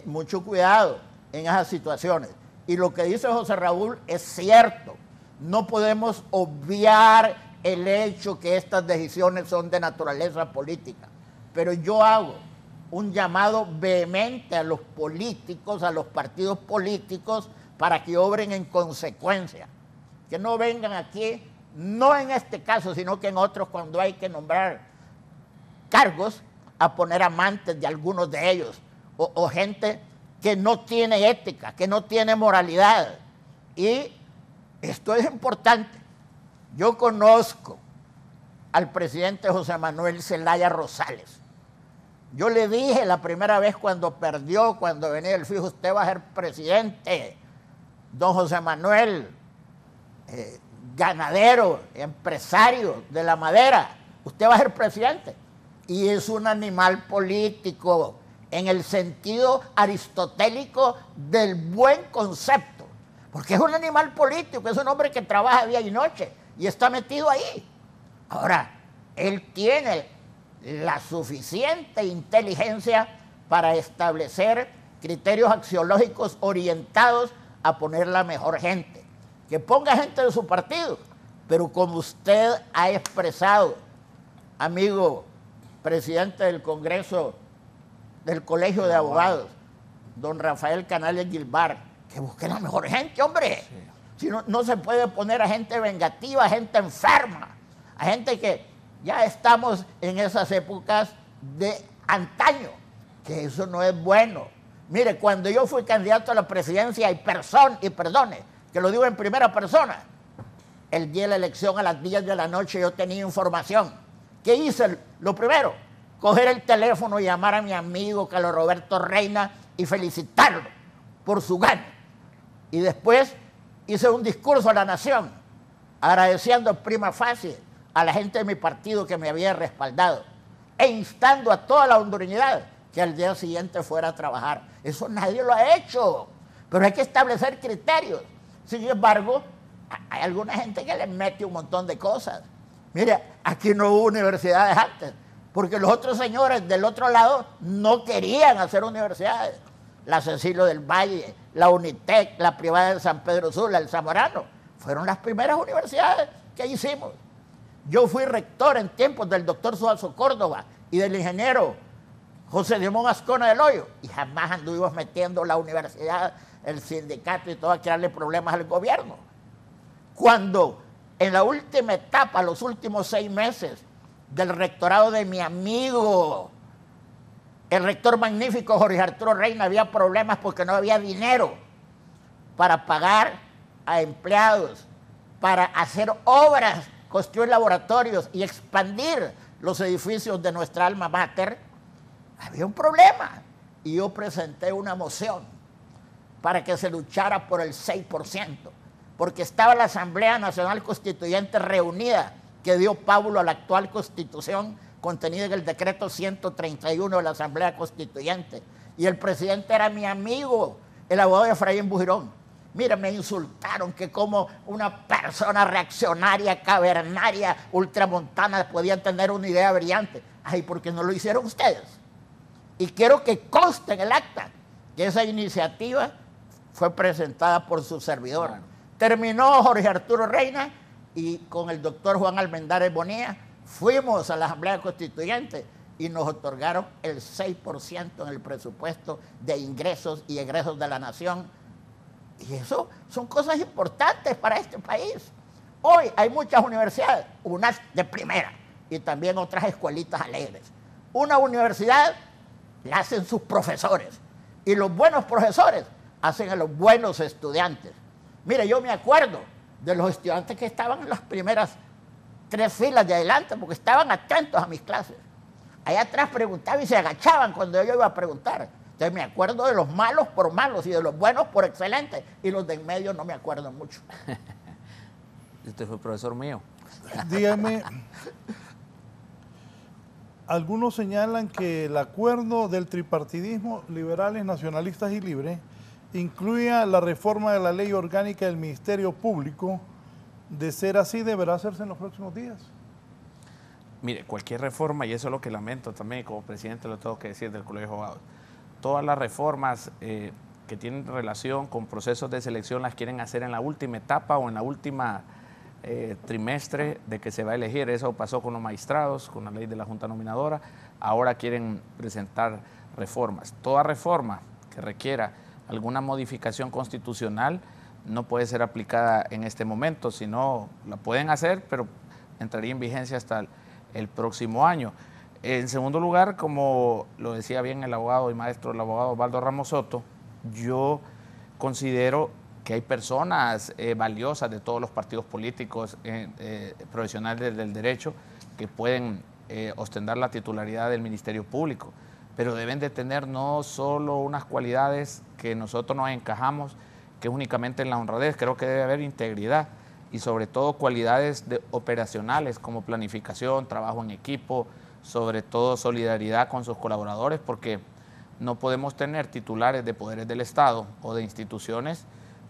mucho cuidado en esas situaciones. Y lo que dice José Raúl es cierto. No podemos obviar el hecho que estas decisiones son de naturaleza política. Pero yo hago un llamado vehemente a los políticos, a los partidos políticos, para que obren en consecuencia. Que no vengan aquí, no en este caso, sino que en otros, cuando hay que nombrar cargos, a poner amantes de algunos de ellos, o gente que no tiene ética, que no tiene moralidad. Y esto es importante. Yo conozco al presidente José Manuel Zelaya Rosales. Yo le dije la primera vez cuando perdió, cuando venía el fijo, usted va a ser presidente. Don José Manuel, ganadero, empresario de la madera, usted va a ser presidente. Y es un animal político en el sentido aristotélico del buen concepto. Porque es un animal político, es un hombre que trabaja día y noche y está metido ahí. Ahora, él tiene la suficiente inteligencia para establecer criterios axiológicos orientados a poner la mejor gente. Que ponga gente de su partido, pero como usted ha expresado, amigo presidente del Congreso del Colegio de Abogados, don Rafael Canales Gilbar, que busque la mejor gente, hombre. Sí. Si no, no se puede poner a gente vengativa, a gente enferma, a gente que ya estamos en esas épocas de antaño, que eso no es bueno. Mire, cuando yo fui candidato a la presidencia, y perdone, que lo digo en primera persona, el día de la elección a las 10 de la noche yo tenía información. ¿Qué hice? Lo primero, coger el teléfono y llamar a mi amigo Carlos Roberto Reina y felicitarlo por su gana. Y después hice un discurso a la nación, agradeciendo prima facie a la gente de mi partido que me había respaldado e instando a toda la hondureñidad que al día siguiente fuera a trabajar. Eso nadie lo ha hecho, pero hay que establecer criterios. Sin embargo, hay alguna gente que le mete un montón de cosas. Mire, aquí no hubo universidades antes, porque los otros señores del otro lado no querían hacer universidades. La Cecilio del Valle, la Unitec, la privada de San Pedro Sula, el Zamorano, fueron las primeras universidades que hicimos. Yo fui rector en tiempos del doctor Suazo Córdoba y del ingeniero José Limón Ascona del Hoyo, y jamás anduvimos metiendo la universidad, el sindicato y todo a crearle problemas al gobierno. Cuando en la última etapa, los últimos 6 meses del rectorado de mi amigo, el rector magnífico Jorge Arturo Reina, había problemas porque no había dinero para pagar a empleados, para hacer obras, construir laboratorios y expandir los edificios de nuestra alma mater. Había un problema y yo presenté una moción para que se luchara por el 6%, porque estaba la Asamblea Nacional Constituyente reunida que dio pábulo a la actual Constitución contenida en el decreto 131 de la Asamblea Constituyente, y el presidente era mi amigo, el abogado Efraín Bujirón. Mira, me insultaron que como una persona reaccionaria, cavernaria, ultramontana podía tener una idea brillante. Ay, ¿por qué no lo hicieron ustedes? Y quiero que conste en el acta que esa iniciativa fue presentada por su servidor. Bueno. Terminó Jorge Arturo Reina y con el doctor Juan Almendares Bonilla fuimos a la Asamblea Constituyente y nos otorgaron el 6% en el presupuesto de ingresos y egresos de la nación. Y eso son cosas importantes para este país. Hoy hay muchas universidades, unas de primera y también otras escuelitas alegres. Una universidad la hacen sus profesores y los buenos profesores hacen a los buenos estudiantes. Mire, yo me acuerdo de los estudiantes que estaban en las primeras 3 filas de adelante porque estaban atentos a mis clases. Allá atrás preguntaban y se agachaban cuando yo iba a preguntar. Entonces me acuerdo de los malos por malos y de los buenos por excelentes, y los de en medio no me acuerdo mucho. Usted fue profesor mío. Dígame, algunos señalan que el acuerdo del tripartidismo, liberales, nacionalistas y libres, incluya la reforma de la ley orgánica del Ministerio Público. De ser así, ¿deberá hacerse en los próximos días? Mire, cualquier reforma, y eso es lo que lamento también, como presidente lo tengo que decir del Colegio de Abogados, todas las reformas que tienen relación con procesos de selección las quieren hacer en la última etapa o en la última trimestre de que se va a elegir. Eso pasó con los magistrados, con la ley de la Junta Nominadora. Ahora quieren presentar reformas. Toda reforma que requiera alguna modificación constitucional no puede ser aplicada en este momento, sino la pueden hacer, pero entraría en vigencia hasta el próximo año. En segundo lugar, como lo decía bien el abogado y maestro, el abogado Osvaldo Ramos Soto, yo considero que hay personas valiosas de todos los partidos políticos, profesionales del derecho, que pueden ostentar la titularidad del Ministerio Público, pero deben de tener no solo unas cualidades que nosotros nos encajamos, que es únicamente en la honradez. Creo que debe haber integridad y sobre todo cualidades operacionales como planificación, trabajo en equipo, sobre todo solidaridad con sus colaboradores, porque no podemos tener titulares de poderes del Estado o de instituciones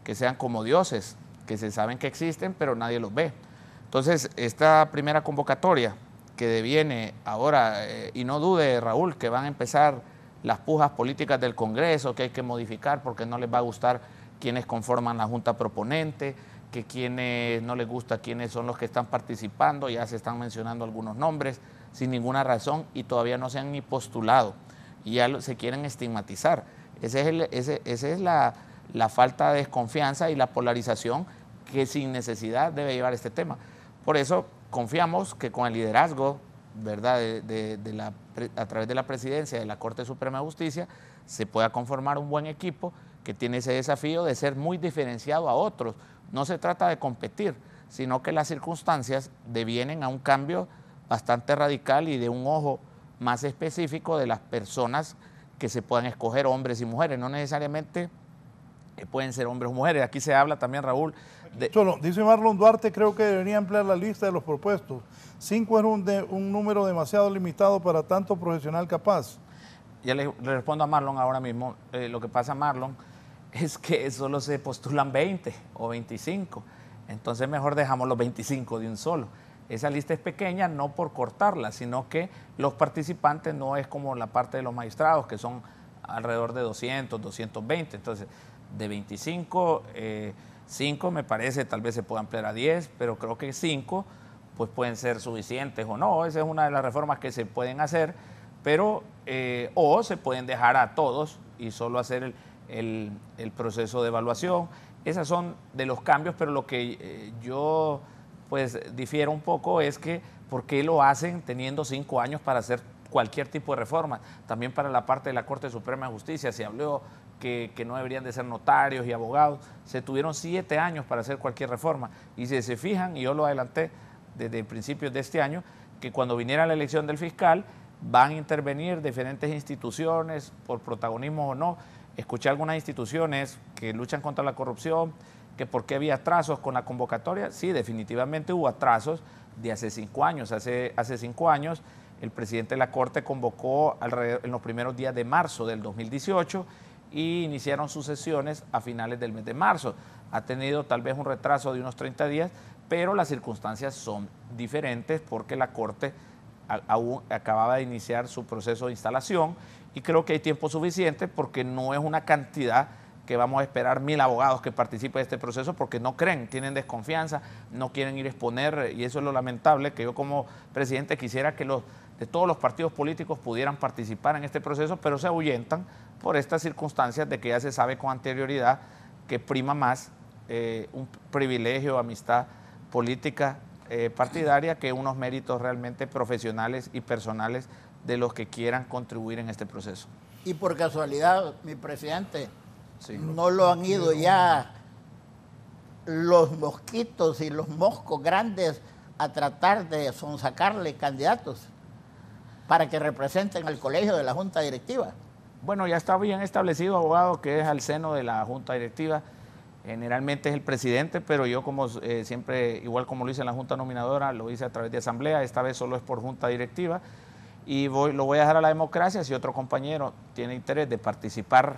que sean como dioses, que se saben que existen, pero nadie los ve. Entonces, esta primera convocatoria que deviene ahora, y no dude, Raúl, que van a empezar las pujas políticas del Congreso, que hay que modificar porque no les va a gustar quienes conforman la Junta Proponente, que quienes no les gusta quiénes son los que están participando, ya se están mencionando algunos nombres sin ninguna razón y todavía no se han ni postulado y ya se quieren estigmatizar. Esa es la falta de desconfianza y la polarización que sin necesidad debe llevar este tema. Por eso confiamos que con el liderazgo, ¿verdad?, a través de la presidencia de la Corte Suprema de Justicia se pueda conformar un buen equipo que tiene ese desafío de ser muy diferenciado a otros. No se trata de competir, sino que las circunstancias devienen a un cambio bastante radical y de un ojo más específico de las personas que se puedan escoger, hombres y mujeres, no necesariamente pueden ser hombres o mujeres. Aquí se habla también, Raúl, de... Solo, dice Marlon Duarte, creo que debería ampliar la lista de los propuestos. 5 es un número demasiado limitado para tanto profesional capaz. Ya le respondo a Marlon ahora mismo. Lo que pasa, Marlon, es que solo se postulan 20 o 25. Entonces mejor dejamos los 25 de un solo. Esa lista es pequeña no por cortarla, sino que los participantes no es como la parte de los magistrados, que son alrededor de 200, 220. Entonces, de 25, 5 me parece, tal vez se pueda ampliar a 10, pero creo que 5 pues pueden ser suficientes o no. Esa es una de las reformas que se pueden hacer, pero o se pueden dejar a todos y solo hacer el proceso de evaluación. Esas son de los cambios, pero lo que yo pues difiero un poco es que ¿por qué lo hacen teniendo 5 años para hacer cualquier tipo de reforma? También para la parte de la Corte Suprema de Justicia se habló que no deberían de ser notarios y abogados. Se tuvieron 7 años para hacer cualquier reforma. Y si se fijan, y yo lo adelanté desde principios de este año, que cuando viniera la elección del fiscal van a intervenir diferentes instituciones por protagonismo o no. Escuché algunas instituciones que luchan contra la corrupción, que por qué había atrasos con la convocatoria. Sí, definitivamente hubo atrasos de hace 5 años. Hace 5 años el presidente de la Corte convocó en los primeros días de marzo del 2018 y iniciaron sus sesiones a finales del mes de marzo. Ha tenido tal vez un retraso de unos 30 días, pero las circunstancias son diferentes porque la Corte aún acababa de iniciar su proceso de instalación y creo que hay tiempo suficiente porque no es una cantidad que vamos a esperar 1000 abogados que participen de este proceso porque no creen, tienen desconfianza, no quieren ir a exponer, y eso es lo lamentable, que yo como presidente quisiera que de todos los partidos políticos pudieran participar en este proceso, pero se ahuyentan por estas circunstancias de que ya se sabe con anterioridad que prima más un privilegio, amistad política partidaria que unos méritos realmente profesionales y personales de los que quieran contribuir en este proceso. Y por casualidad, mi presidente, sí, no lo han ido ya los mosquitos y los moscos grandes a tratar de sonsacarle candidatos para que representen al colegio de la Junta Directiva. Bueno, ya está bien establecido, abogado, que es al seno de la Junta Directiva. Generalmente es el presidente, pero yo como siempre, igual como lo hice en la Junta Nominadora, lo hice a través de asamblea, esta vez solo es por Junta Directiva, y lo voy a dejar a la democracia. Si otro compañero tiene interés de participar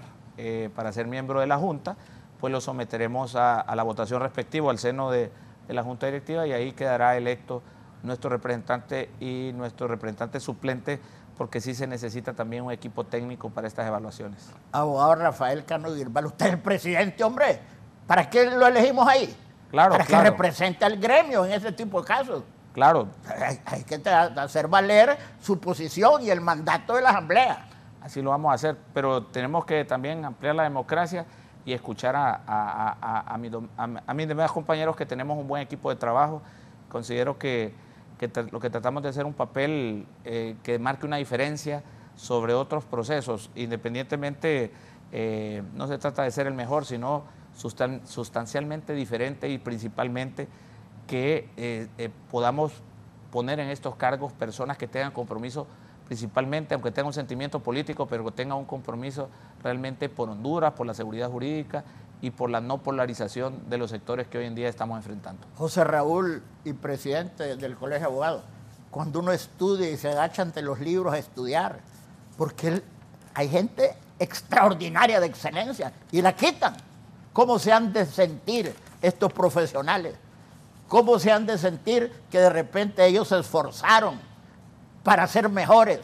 para ser miembro de la Junta, pues lo someteremos a la votación respectiva al seno de la Junta Directiva y ahí quedará electo nuestro representante y nuestro representante suplente, porque sí se necesita también un equipo técnico para estas evaluaciones. Abogado Rafael Cano Guirbal, usted es el presidente, hombre. ¿Para qué lo elegimos ahí? Claro, para claro, que represente al gremio en ese tipo de casos. Claro. Hay que hacer valer su posición y el mandato de la Asamblea. Así lo vamos a hacer, pero tenemos que también ampliar la democracia y escuchar a mis demás compañeros, que tenemos un buen equipo de trabajo. Considero que lo que tratamos de hacer un papel que marque una diferencia sobre otros procesos, independientemente No se trata de ser el mejor, sino sustancialmente diferente y principalmente que podamos poner en estos cargos personas que tengan compromiso, principalmente, aunque tengan un sentimiento político, pero que tengan un compromiso realmente por Honduras, por la seguridad jurídica y por la no polarización de los sectores que hoy en día estamos enfrentando. José Raúl, y presidente del Colegio de Abogados, cuando uno estudia y se agacha ante los libros a estudiar, porque hay gente extraordinaria de excelencia y la quitan. ¿Cómo se han de sentir estos profesionales? ¿Cómo se han de sentir que de repente ellos se esforzaron para ser mejores,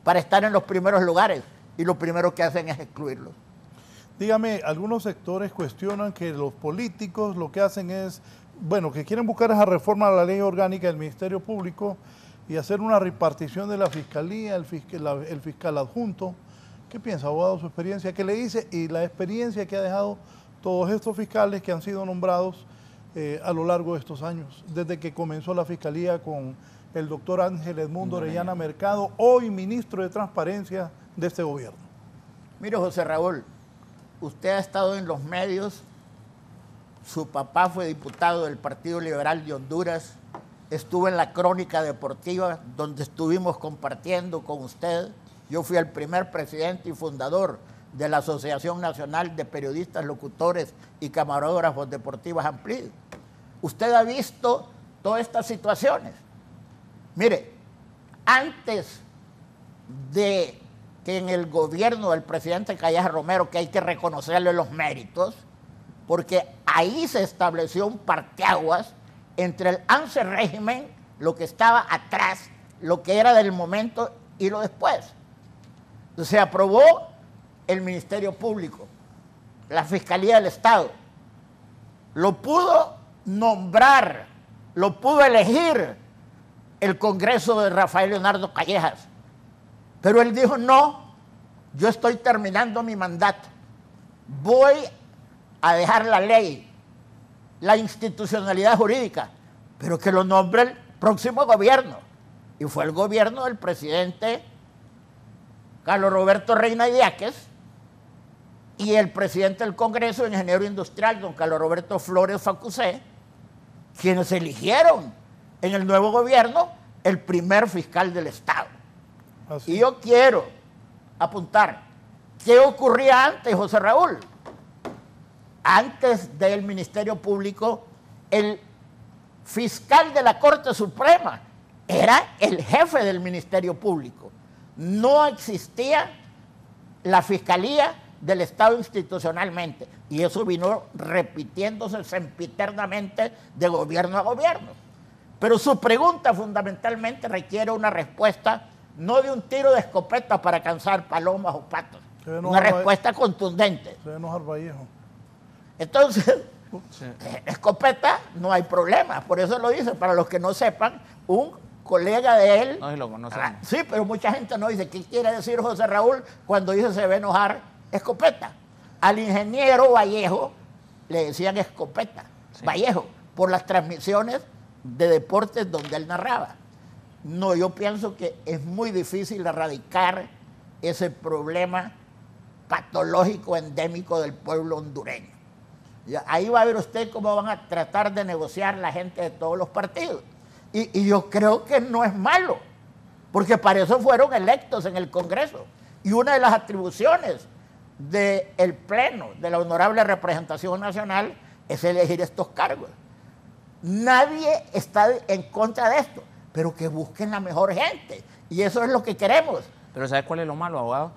para estar en los primeros lugares, y lo primero que hacen es excluirlos? Dígame, algunos sectores cuestionan que los políticos lo que hacen es, bueno, que quieren buscar esa reforma a la ley orgánica del Ministerio Público y hacer una repartición de la fiscalía, el fiscal adjunto. ¿Qué piensa, abogado, su experiencia? ¿Qué le dice? Y la experiencia que ha dejado todos estos fiscales que han sido nombrados a lo largo de estos años, desde que comenzó la fiscalía con el doctor Ángel Edmundo Orellana Mercado, hoy ministro de Transparencia de este gobierno. Mire, José Raúl, usted ha estado en los medios, su papá fue diputado del Partido Liberal de Honduras, estuvo en la Crónica Deportiva, donde estuvimos compartiendo con usted. Yo fui el primer presidente y fundador de la Asociación Nacional de Periodistas, Locutores y Camarógrafos Deportivas Amplid. Usted ha visto todas estas situaciones. Mire, antes de que en el gobierno del presidente Calleja Romero, que hay que reconocerle los méritos, porque ahí se estableció un parteaguas entre el ANSE régimen, lo que estaba atrás, lo que era del momento y lo después. Se aprobó el Ministerio Público, la Fiscalía del Estado. Lo pudo nombrar, lo pudo elegir el Congreso de Rafael Leonardo Callejas. Pero él dijo, no, yo estoy terminando mi mandato. Voy a dejar la ley, la institucionalidad jurídica, pero que lo nombre el próximo gobierno. Y fue el gobierno del presidente Carlos Roberto Reina Idiáquez y el presidente del Congreso, ingeniero industrial, don Carlos Roberto Flores Facusé, quienes eligieron en el nuevo gobierno el primer fiscal del Estado. Así. Y yo quiero apuntar, ¿qué ocurría antes, José Raúl? Antes del Ministerio Público, el fiscal de la Corte Suprema era el jefe del Ministerio Público. No existía la Fiscalía del Estado institucionalmente, y eso vino repitiéndose sempiternamente de gobierno a gobierno. Pero su pregunta fundamentalmente requiere una respuesta, no de un tiro de escopeta para cazar palomas o patos, una respuesta contundente. Se va a enojar Vallejo. Entonces, escopeta no hay problema, por eso lo dice, para los que no sepan, un colega de él. No, lo conocemos. Sí, pero mucha gente no dice, ¿qué quiere decir José Raúl cuando dice se va a enojar escopeta? Al ingeniero Vallejo le decían escopeta, sí. Vallejo, por las transmisiones de deportes donde él narraba. No, yo pienso que es muy difícil erradicar ese problema patológico endémico del pueblo hondureño. Ahí va a ver usted cómo van a tratar de negociar la gente de todos los partidos. Y yo creo que no es malo, porque para eso fueron electos en el Congreso. Y una de las atribuciones del Pleno, de la Honorable Representación Nacional, es elegir estos cargos. Nadie está en contra de esto, pero que busquen la mejor gente. Y eso es lo que queremos. Pero ¿sabes cuál es lo malo, abogado?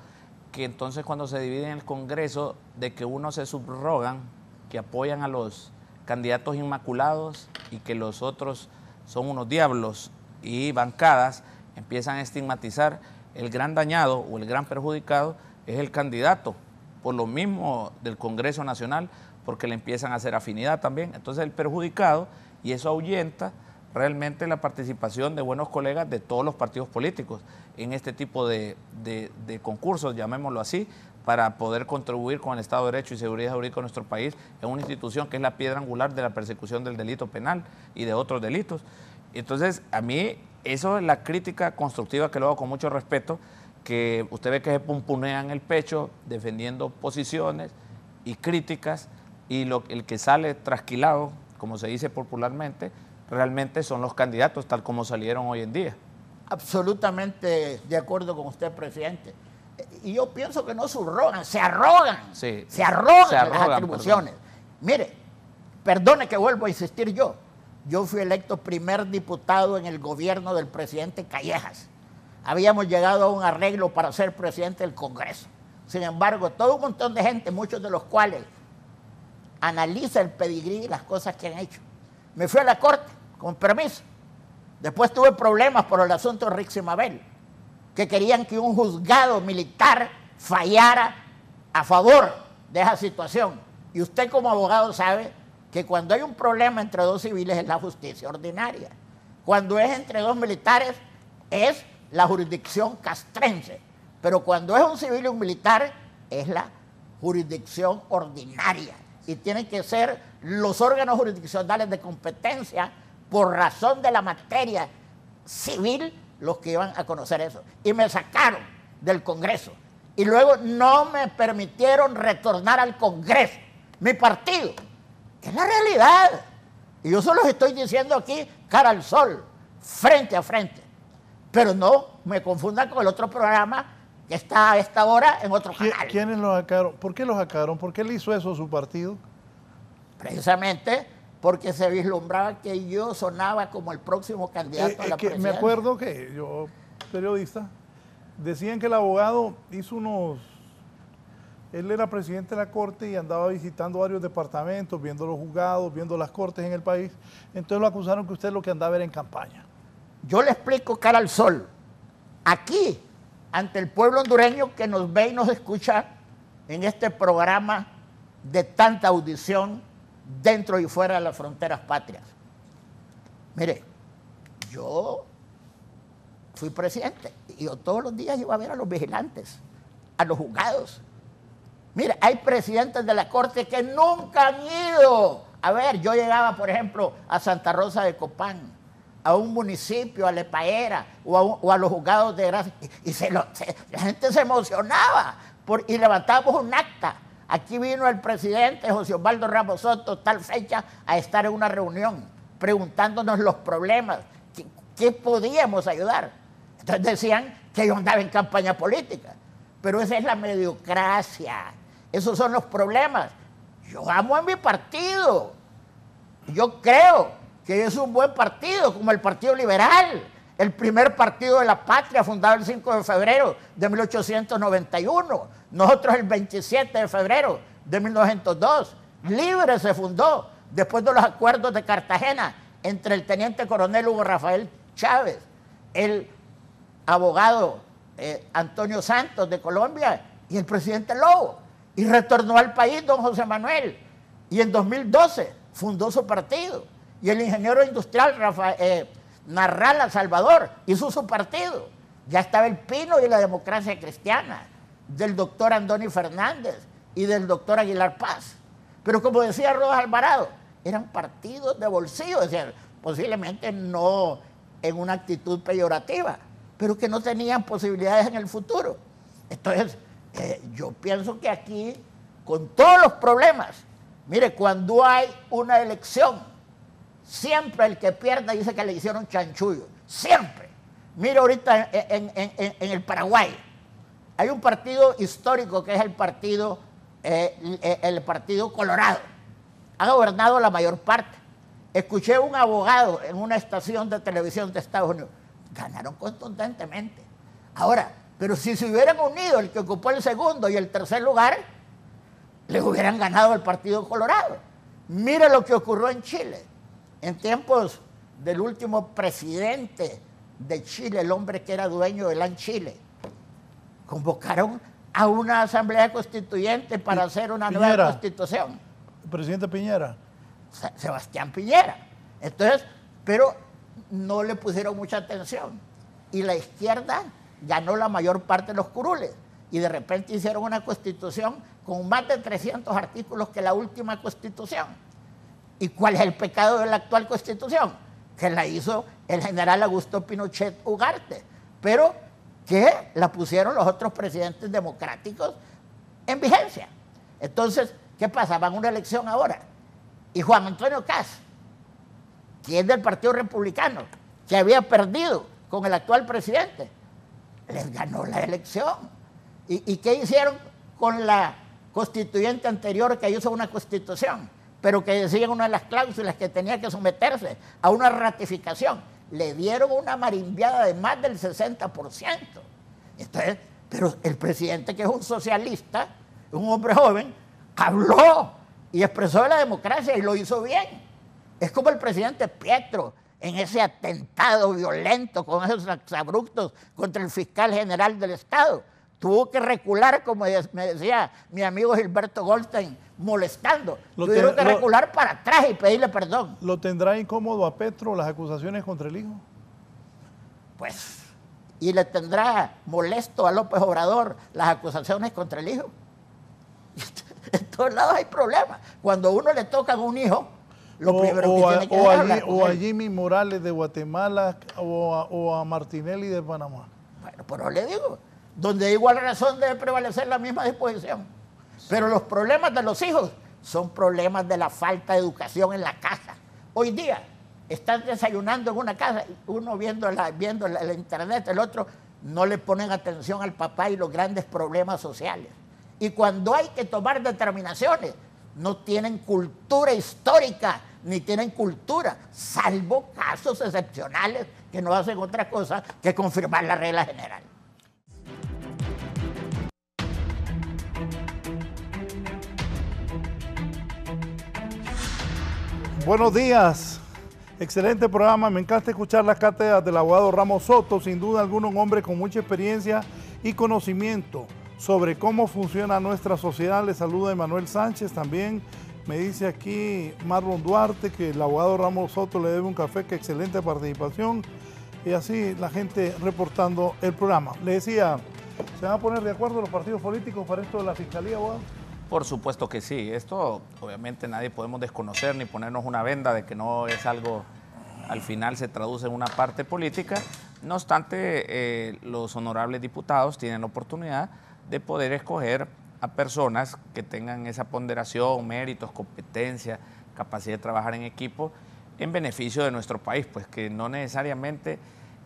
Que entonces cuando se divide en el Congreso, de que unos se subrogan, que apoyan a los candidatos inmaculados y que los otros son unos diablos, y bancadas empiezan a estigmatizar, el gran dañado o el gran perjudicado es el candidato, por lo mismo del Congreso Nacional, porque le empiezan a hacer afinidad también. Entonces el perjudicado, y eso ahuyenta realmente la participación de buenos colegas de todos los partidos políticos en este tipo de concursos, llamémoslo así, para poder contribuir con el Estado de Derecho y seguridad jurídica de nuestro país en una institución que es la piedra angular de la persecución del delito penal y de otros delitos. Entonces, a mí, eso es la crítica constructiva que lo hago con mucho respeto, que usted ve que se pumpunean el pecho defendiendo posiciones y críticas, y el que sale trasquilado, como se dice popularmente, realmente son los candidatos tal como salieron hoy en día. Absolutamente de acuerdo con usted, presidente. Y yo pienso que no subrogan, se arrogan. Sí, se arrogan las las atribuciones. Mire, perdone que vuelvo a insistir yo. Yo fui electo primer diputado en el gobierno del presidente Callejas. Habíamos llegado a un arreglo para ser presidente del Congreso. Sin embargo, todo un montón de gente, muchos de los cuales analiza el pedigrí y las cosas que han hecho. Me fui a la corte, con permiso. Después tuve problemas por el asunto de Rix y Mabel, que querían que un juzgado militar fallara a favor de esa situación. Y usted como abogado sabe que cuando hay un problema entre dos civiles es la justicia ordinaria. Cuando es entre dos militares es la jurisdicción castrense. Pero cuando es un civil y un militar es la jurisdicción ordinaria. Y tienen que ser los órganos jurisdiccionales de competencia por razón de la materia civil los que iban a conocer eso. Y me sacaron del Congreso. Y luego no me permitieron retornar al Congreso. Mi partido. Es la realidad. Y yo solo estoy diciendo aquí cara al sol, frente a frente. Pero no me confundan con el otro programa que está a esta hora en otro canal. ¿Quiénes lo sacaron? ¿Por qué lo sacaron? ¿Por qué le hizo eso a su partido? Precisamente porque se vislumbraba que yo sonaba como el próximo candidato a la presidencia. Me acuerdo que yo, periodista, decían que el abogado hizo unos... Él era presidente de la corte y andaba visitando varios departamentos, viendo los juzgados, viendo las cortes en el país. Entonces lo acusaron que usted lo que andaba era en campaña. Yo le explico cara al sol. Aquí, ante el pueblo hondureño que nos ve y nos escucha en este programa de tanta audición dentro y fuera de las fronteras patrias. Mire, yo fui presidente y yo todos los días iba a ver a los vigilantes, a los juzgados. Mira, hay presidentes de la corte que nunca han ido. A ver, yo llegaba, por ejemplo, a Santa Rosa de Copán, a un municipio, a Lepaera, o a los juzgados de Gracia, y la gente se emocionaba y levantábamos un acta. Aquí vino el presidente José Osvaldo Ramos Soto, tal fecha, a estar en una reunión, preguntándonos los problemas, qué podíamos ayudar. Entonces decían que yo andaba en campaña política, pero esa es la mediocracia. Esos son los problemas. Yo amo a mi partido. Yo creo que es un buen partido, como el Partido Liberal, el primer partido de la patria, fundado el 5 de febrero de 1891. Nosotros el 27 de febrero de 1902. Libre se fundó después de los acuerdos de Cartagena entre el teniente coronel Hugo Rafael Chávez, el abogado Antonio Santos de Colombia y el presidente Lobo. Y retornó al país don José Manuel. Y en 2012 fundó su partido. Y el ingeniero industrial Narrala Salvador hizo su partido. Ya estaba el Pino y la Democracia Cristiana, del doctor Andoni Fernández y del doctor Aguilar Paz. Pero como decía Rodas Alvarado, eran partidos de bolsillo, es decir, posiblemente no en una actitud peyorativa, pero que no tenían posibilidades en el futuro. Entonces, yo pienso que aquí, con todos los problemas, mire, cuando hay una elección, siempre el que pierda dice que le hicieron chanchullo, siempre. Mire ahorita en el Paraguay, hay un partido histórico que es el Partido Colorado. Ha gobernado la mayor parte. Escuché a un abogado en una estación de televisión de Estados Unidos. Ganaron contundentemente. Ahora, pero si se hubieran unido el que ocupó el segundo y el tercer lugar, le hubieran ganado al Partido Colorado. Mire lo que ocurrió en Chile. En tiempos del último presidente de Chile, el hombre que era dueño de LAN Chile, convocaron a una asamblea constituyente para hacer una nueva constitución. ¿El presidente Piñera? Sebastián Piñera. Entonces, pero no le pusieron mucha atención. Y la izquierda ganó la mayor parte de los curules. Y de repente hicieron una constitución con más de 300 artículos que la última constitución. ¿Y cuál es el pecado de la actual constitución? Que la hizo el general Augusto Pinochet Ugarte. Pero que la pusieron los otros presidentes democráticos en vigencia. Entonces, ¿qué pasa? Van a una elección ahora. Y Juan Antonio Kast, que es del Partido Republicano, que había perdido con el actual presidente, les ganó la elección. ¿Y qué hicieron con la constituyente anterior, que hizo una constitución, pero que decía una de las cláusulas que tenía que someterse a una ratificación? Le dieron una marimbiada de más del 60%. Entonces, pero el presidente, que es un socialista, un hombre joven, habló y expresó la democracia y lo hizo bien. Es como el presidente Pietro en ese atentado violento con esos exabruptos contra el fiscal general del Estado. Tuvo que recular, como me decía mi amigo Gilberto Goldstein, molestando. Tuvieron que recular para atrás y pedirle perdón. ¿Lo tendrá incómodo a Petro las acusaciones contra el hijo? Pues, y le tendrá molesto a López Obrador las acusaciones contra el hijo. En todos lados hay problemas. Cuando a uno le toca a un hijo, lo primero que tiene que hacer o a Jimmy Morales de Guatemala o a Martinelli de Panamá. Bueno, pero le digo, donde hay igual razón debe prevalecer la misma disposición. Pero los problemas de los hijos son problemas de la falta de educación en la casa. Hoy día están desayunando en una casa, uno viendo la internet, el otro no le ponen atención al papá y los grandes problemas sociales. Y cuando hay que tomar determinaciones, no tienen cultura histórica, ni tienen cultura, salvo casos excepcionales que no hacen otra cosa que confirmar la regla general. Buenos días, excelente programa, me encanta escuchar las cátedras del abogado Ramos Soto, sin duda alguna un hombre con mucha experiencia y conocimiento sobre cómo funciona nuestra sociedad. Le saluda Emanuel Sánchez, también me dice aquí Marlon Duarte que el abogado Ramos Soto le debe un café, que excelente participación, y así la gente reportando el programa. Le decía, ¿se van a poner de acuerdo los partidos políticos para esto de la fiscalía, abogado? Por supuesto que sí. Esto obviamente nadie podemos desconocer ni ponernos una venda de que no es algo, al final se traduce en una parte política. No obstante, los honorables diputados tienen la oportunidad de poder escoger a personas que tengan esa ponderación, méritos, competencia, capacidad de trabajar en equipo en beneficio de nuestro país, pues que no necesariamente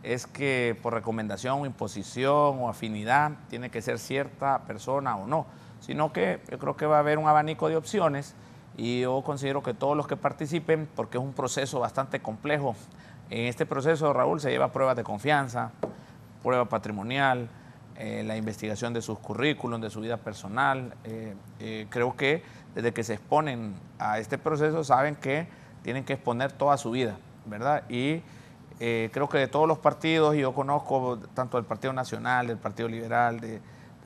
es que por recomendación o imposición o afinidad tiene que ser cierta persona o no, sino que yo creo que va a haber un abanico de opciones y yo considero que todos los que participen, porque es un proceso bastante complejo, en este proceso, Raúl, se lleva pruebas de confianza, prueba patrimonial, la investigación de sus currículums, de su vida personal. Creo que desde que se exponen a este proceso saben que tienen que exponer toda su vida, ¿verdad? Y creo que de todos los partidos, y yo conozco tanto del Partido Nacional, del Partido Liberal, del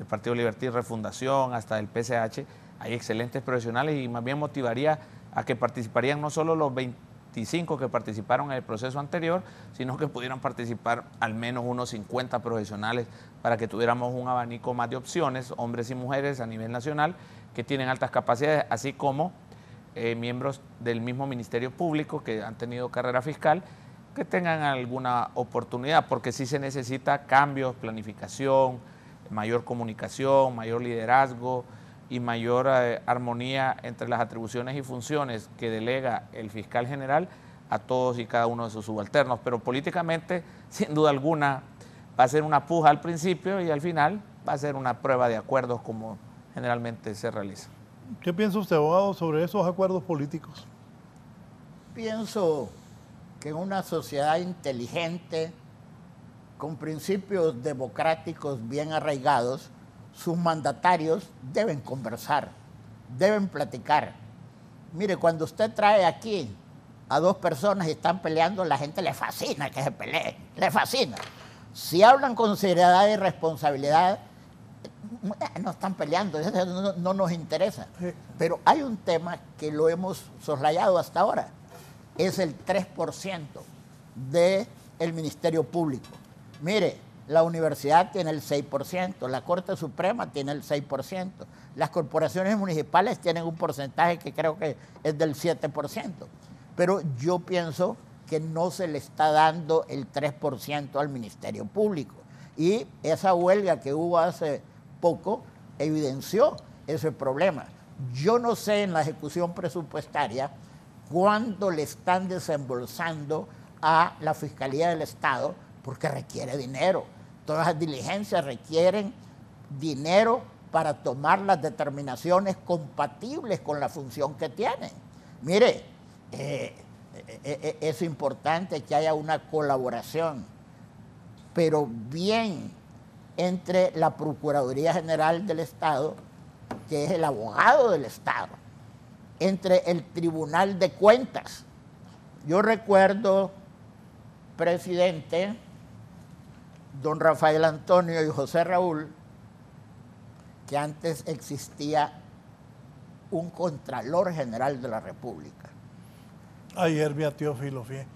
Partido Libertad y Refundación, hasta del PCH, hay excelentes profesionales y más bien motivaría a que participarían no solo los 25 que participaron en el proceso anterior, sino que pudieran participar al menos unos 50 profesionales para que tuviéramos un abanico más de opciones, hombres y mujeres a nivel nacional, que tienen altas capacidades, así como miembros del mismo Ministerio Público que han tenido carrera fiscal, que tengan alguna oportunidad, porque sí se necesita cambios, planificación, mayor comunicación, mayor liderazgo y mayor armonía entre las atribuciones y funciones que delega el fiscal general a todos y cada uno de sus subalternos. Pero políticamente, sin duda alguna, va a ser una puja al principio y al final va a ser una prueba de acuerdos como generalmente se realiza. ¿Qué piensa usted, abogado, sobre esos acuerdos políticos? Pienso que en una sociedad inteligente, con principios democráticos bien arraigados, sus mandatarios deben conversar, deben platicar. Mire, cuando usted trae aquí a dos personas y están peleando, la gente le fascina que se peleen, le fascina. Si hablan con seriedad y responsabilidad, no están peleando, eso no nos interesa. Pero hay un tema que lo hemos soslayado hasta ahora, es el 3% del Ministerio Público. Mire, la universidad tiene el 6%, la Corte Suprema tiene el 6%, las corporaciones municipales tienen un porcentaje que creo que es del 7%, pero yo pienso que no se le está dando el 3% al Ministerio Público. Y esa huelga que hubo hace poco evidenció ese problema. Yo no sé en la ejecución presupuestaria cuándo le están desembolsando a la Fiscalía del Estado, porque requiere dinero. Todas las diligencias requieren dinero para tomar las determinaciones compatibles con la función que tienen. Mire, es importante que haya una colaboración, pero bien, entre la Procuraduría General del Estado, que es el abogado del Estado, entre el Tribunal de Cuentas. Yo recuerdo, presidente, don Rafael Antonio y José Raúl, que antes existía un Contralor General de la República. Ayer vi a Teófilo, fíjate,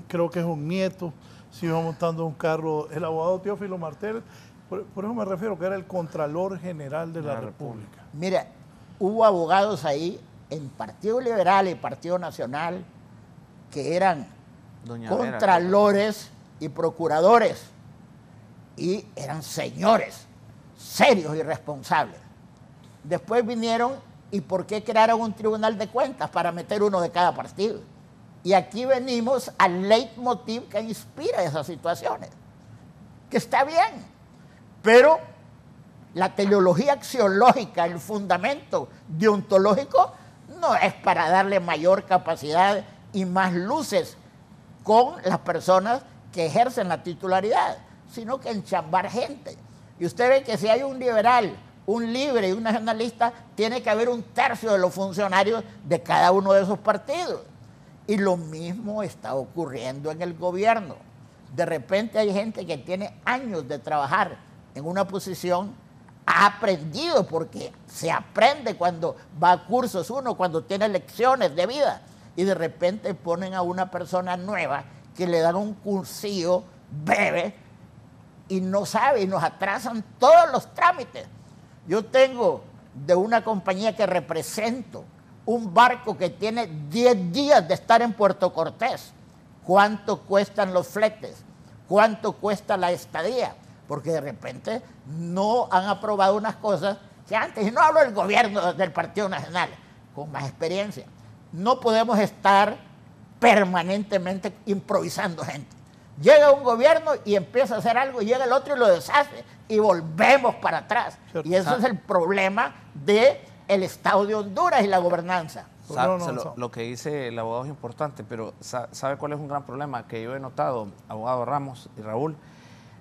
creo que es un nieto, se iba montando un carro, el abogado Teófilo Martel, por eso me refiero, que era el Contralor General de la República. Mira, hubo abogados ahí en Partido Liberal y Partido Nacional que eran contralores y procuradores, y eran señores serios y responsables. Después vinieron, ¿y por qué crearon un Tribunal de Cuentas? Para meter uno de cada partido. Y aquí venimos al leitmotiv que inspira esas situaciones, que está bien, pero la teleología axiológica, el fundamento deontológico, no es para darle mayor capacidad y más luces con las personas que ejercen la titularidad, sino que enchambar gente. Y usted ve que si hay un liberal, un libre y un nacionalista, tiene que haber un tercio de los funcionarios de cada uno de esos partidos. Y lo mismo está ocurriendo en el gobierno. De repente hay gente que tiene años de trabajar en una posición, ha aprendido, porque se aprende cuando va a cursos uno, cuando tiene lecciones de vida, y de repente ponen a una persona nueva que le dan un cursillo breve y no sabe, y nos atrasan todos los trámites. Yo tengo de una compañía que represento un barco que tiene 10 días de estar en Puerto Cortés. ¿Cuánto cuestan los fletes? ¿Cuánto cuesta la estadía? Porque de repente no han aprobado unas cosas que antes, y no hablo del gobierno del Partido Nacional, con más experiencia, no podemos estar permanentemente improvisando gente. Llega un gobierno y empieza a hacer algo, y llega el otro y lo deshace, y volvemos para atrás. Y ese es el problema del Estado de Honduras y la gobernanza. Lo que dice el abogado es importante, pero ¿sabe cuál es un gran problema que yo he notado, abogado Ramos y Raúl?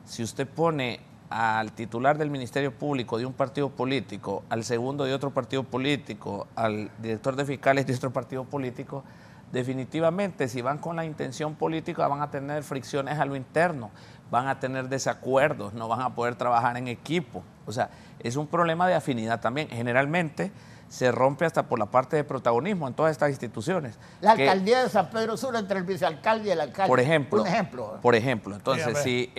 Si usted pone al titular del Ministerio Público de un partido político, al segundo de otro partido político, al director de fiscales de otro partido político, definitivamente, si van con la intención política, van a tener fricciones a lo interno, van a tener desacuerdos, no van a poder trabajar en equipo. O sea, es un problema de afinidad también. Generalmente se rompe hasta por la parte de protagonismo en todas estas instituciones. La alcaldía de San Pedro Sula entre el vicealcalde y el alcalde. Por ejemplo. Un ejemplo. Por ejemplo. Entonces, si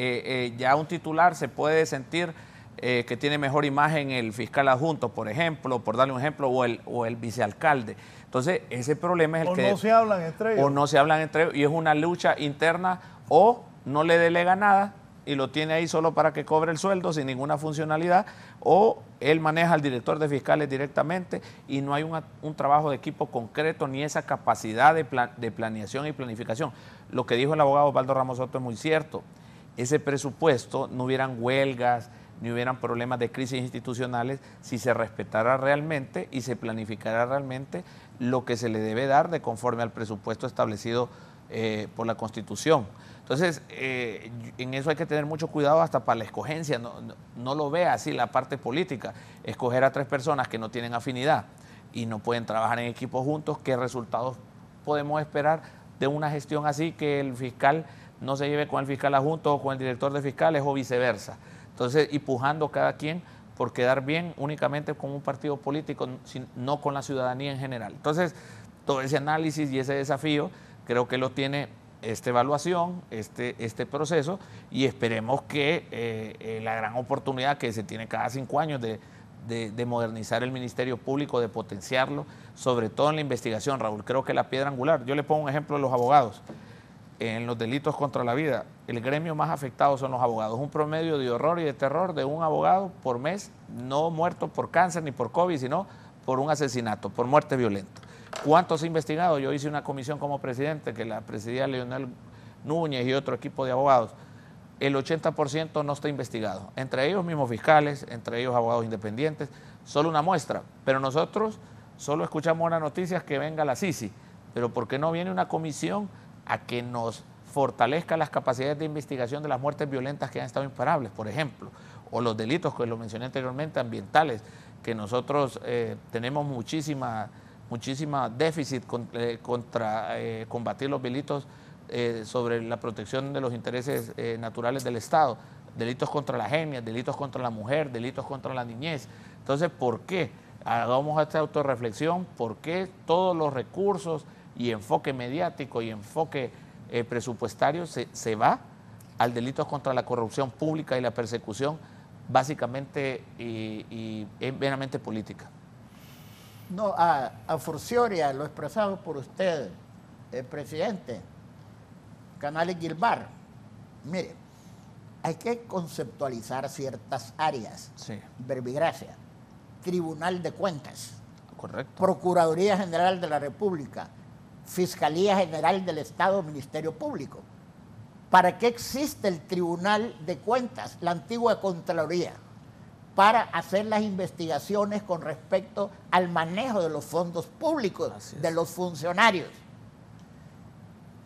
ya un titular se puede sentir que tiene mejor imagen el fiscal adjunto, por ejemplo, por darle un ejemplo, o el vicealcalde. Entonces, ese problema es el que... O no se hablan entre ellos. O no se hablan entre ellos, y es una lucha interna, o no le delega nada y lo tiene ahí solo para que cobre el sueldo sin ninguna funcionalidad, o él maneja al director de fiscales directamente y no hay un trabajo de equipo concreto ni esa capacidad de planeación y planificación. Lo que dijo el abogado Osvaldo Ramos Soto es muy cierto. Ese presupuesto, no hubieran huelgas, ni hubieran problemas de crisis institucionales si se respetara realmente y se planificara realmente lo que se le debe dar de conforme al presupuesto establecido por la Constitución. Entonces, en eso hay que tener mucho cuidado hasta para la escogencia, no lo vea así la parte política, escoger a 3 personas que no tienen afinidad y no pueden trabajar en equipo juntos, ¿qué resultados podemos esperar de una gestión así, que el fiscal no se lleve con el fiscal adjunto o con el director de fiscales o viceversa? Entonces, y pujando cada quien por quedar bien únicamente con un partido político, no con la ciudadanía en general. Entonces, todo ese análisis y ese desafío creo que lo tiene esta evaluación, este proceso, y esperemos que la gran oportunidad que se tiene cada 5 años de modernizar el Ministerio Público, de potenciarlo, sobre todo en la investigación, Raúl, creo que la piedra angular. Yo le pongo un ejemplo a los abogados. en los delitos contra la vida, el gremio más afectado son los abogados. Un promedio de horror y de terror de un abogado por mes, no muerto por cáncer ni por COVID, sino por un asesinato, por muerte violenta. ¿Cuántos he investigado? Yo hice una comisión como presidente, que la presidía Leonel Núñez y otro equipo de abogados. El 80% no está investigado. Entre ellos mismos fiscales, entre ellos abogados independientes, solo una muestra. Pero nosotros solo escuchamos las noticias que venga la Sisi. Pero ¿por qué no viene una comisión a que nos fortalezca las capacidades de investigación de las muertes violentas que han estado imparables, por ejemplo? O los delitos, que lo mencioné anteriormente, ambientales, que nosotros tenemos muchísima déficit contra combatir los delitos sobre la protección de los intereses naturales del Estado, delitos contra las etnias, delitos contra la mujer, delitos contra la niñez. Entonces, ¿por qué? Hagamos esta autorreflexión, ¿por qué todos los recursos y enfoque mediático y enfoque presupuestario se va al delito contra la corrupción pública y la persecución básicamente y meramente política? No, a forciori, a lo expresado por usted, presidente, Canales Gilbar, mire, hay que conceptualizar ciertas áreas. Sí. Verbigracia, Tribunal de Cuentas, correcto. Procuraduría General de la República, Fiscalía General del Estado, Ministerio Público. ¿Para qué existe el Tribunal de Cuentas, la antigua Contraloría? Para hacer las investigaciones con respecto al manejo de los fondos públicos, de los funcionarios.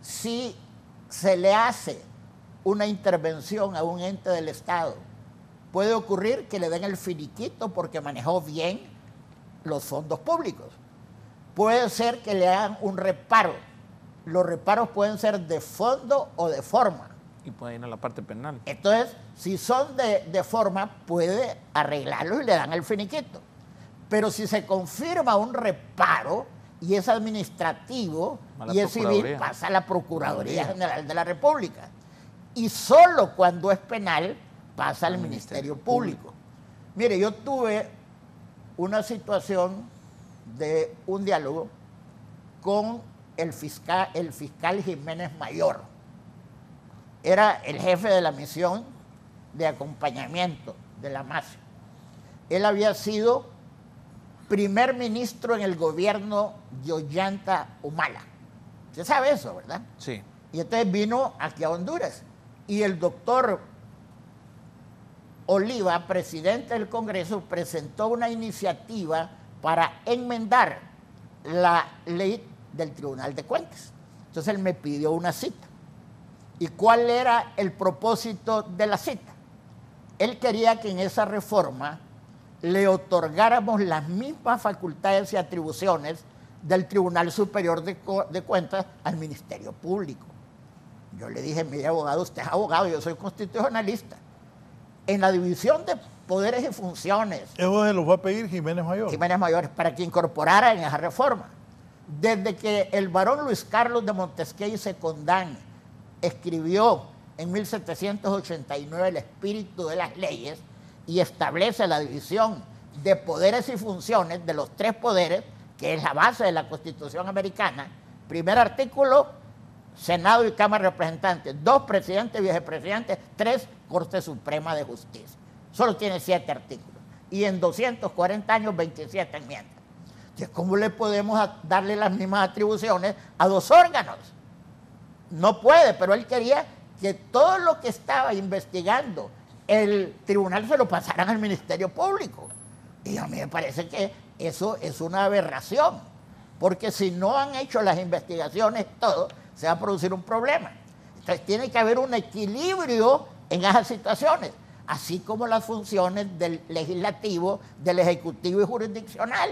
Si se le hace una intervención a un ente del Estado, puede ocurrir que le den el finiquito porque manejó bien los fondos públicos. Puede ser que le hagan un reparo. Los reparos pueden ser de fondo o de forma. Y puede ir a la parte penal. Entonces, si son de forma, puede arreglarlo y le dan el finiquito. Pero si se confirma un reparo y es administrativo y es civil, pasa a la Procuraduría General de la República. Y solo cuando es penal, pasa al Ministerio Público. Mire, yo tuve una situación de un diálogo con el fiscal Jiménez Mayor. Era el jefe de la misión de acompañamiento de la MASI. Él había sido primer ministro en el gobierno de Ollanta Humala. Usted sabe eso, ¿verdad? Sí. Y entonces vino aquí a Honduras. Y el doctor Oliva, presidente del Congreso, presentó una iniciativa para enmendar la ley del Tribunal de Cuentas. Entonces él me pidió una cita. ¿Y cuál era el propósito de la cita? Él quería que en esa reforma le otorgáramos las mismas facultades y atribuciones del Tribunal Superior de Cuentas al Ministerio Público. Yo le dije, mire abogado, usted es abogado, yo soy constitucionalista. En la división de poderes y funciones. Eso se los va a pedir Jiménez Mayor. Jiménez Mayor, para que incorporara en esa reforma. Desde que el barón Luis Carlos de Montesquieu y Secondán escribió en 1789 el espíritu de las leyes y establece la división de poderes y funciones de los tres poderes, que es la base de la Constitución americana. Primer artículo, Senado y Cámara de Representantes. 2, presidente y vicepresidente. 3, Corte Suprema de Justicia. Solo tiene 7 artículos. Y en 240 años, 27 enmiendas. Entonces, ¿cómo le podemos darle las mismas atribuciones a 2 órganos? No puede, pero él quería que todo lo que estaba investigando el tribunal se lo pasaran al Ministerio Público. Y a mí me parece que eso es una aberración, porque si no han hecho las investigaciones, todo, se va a producir un problema. Entonces tiene que haber un equilibrio en esas situaciones, así como las funciones del legislativo, del ejecutivo y jurisdiccional.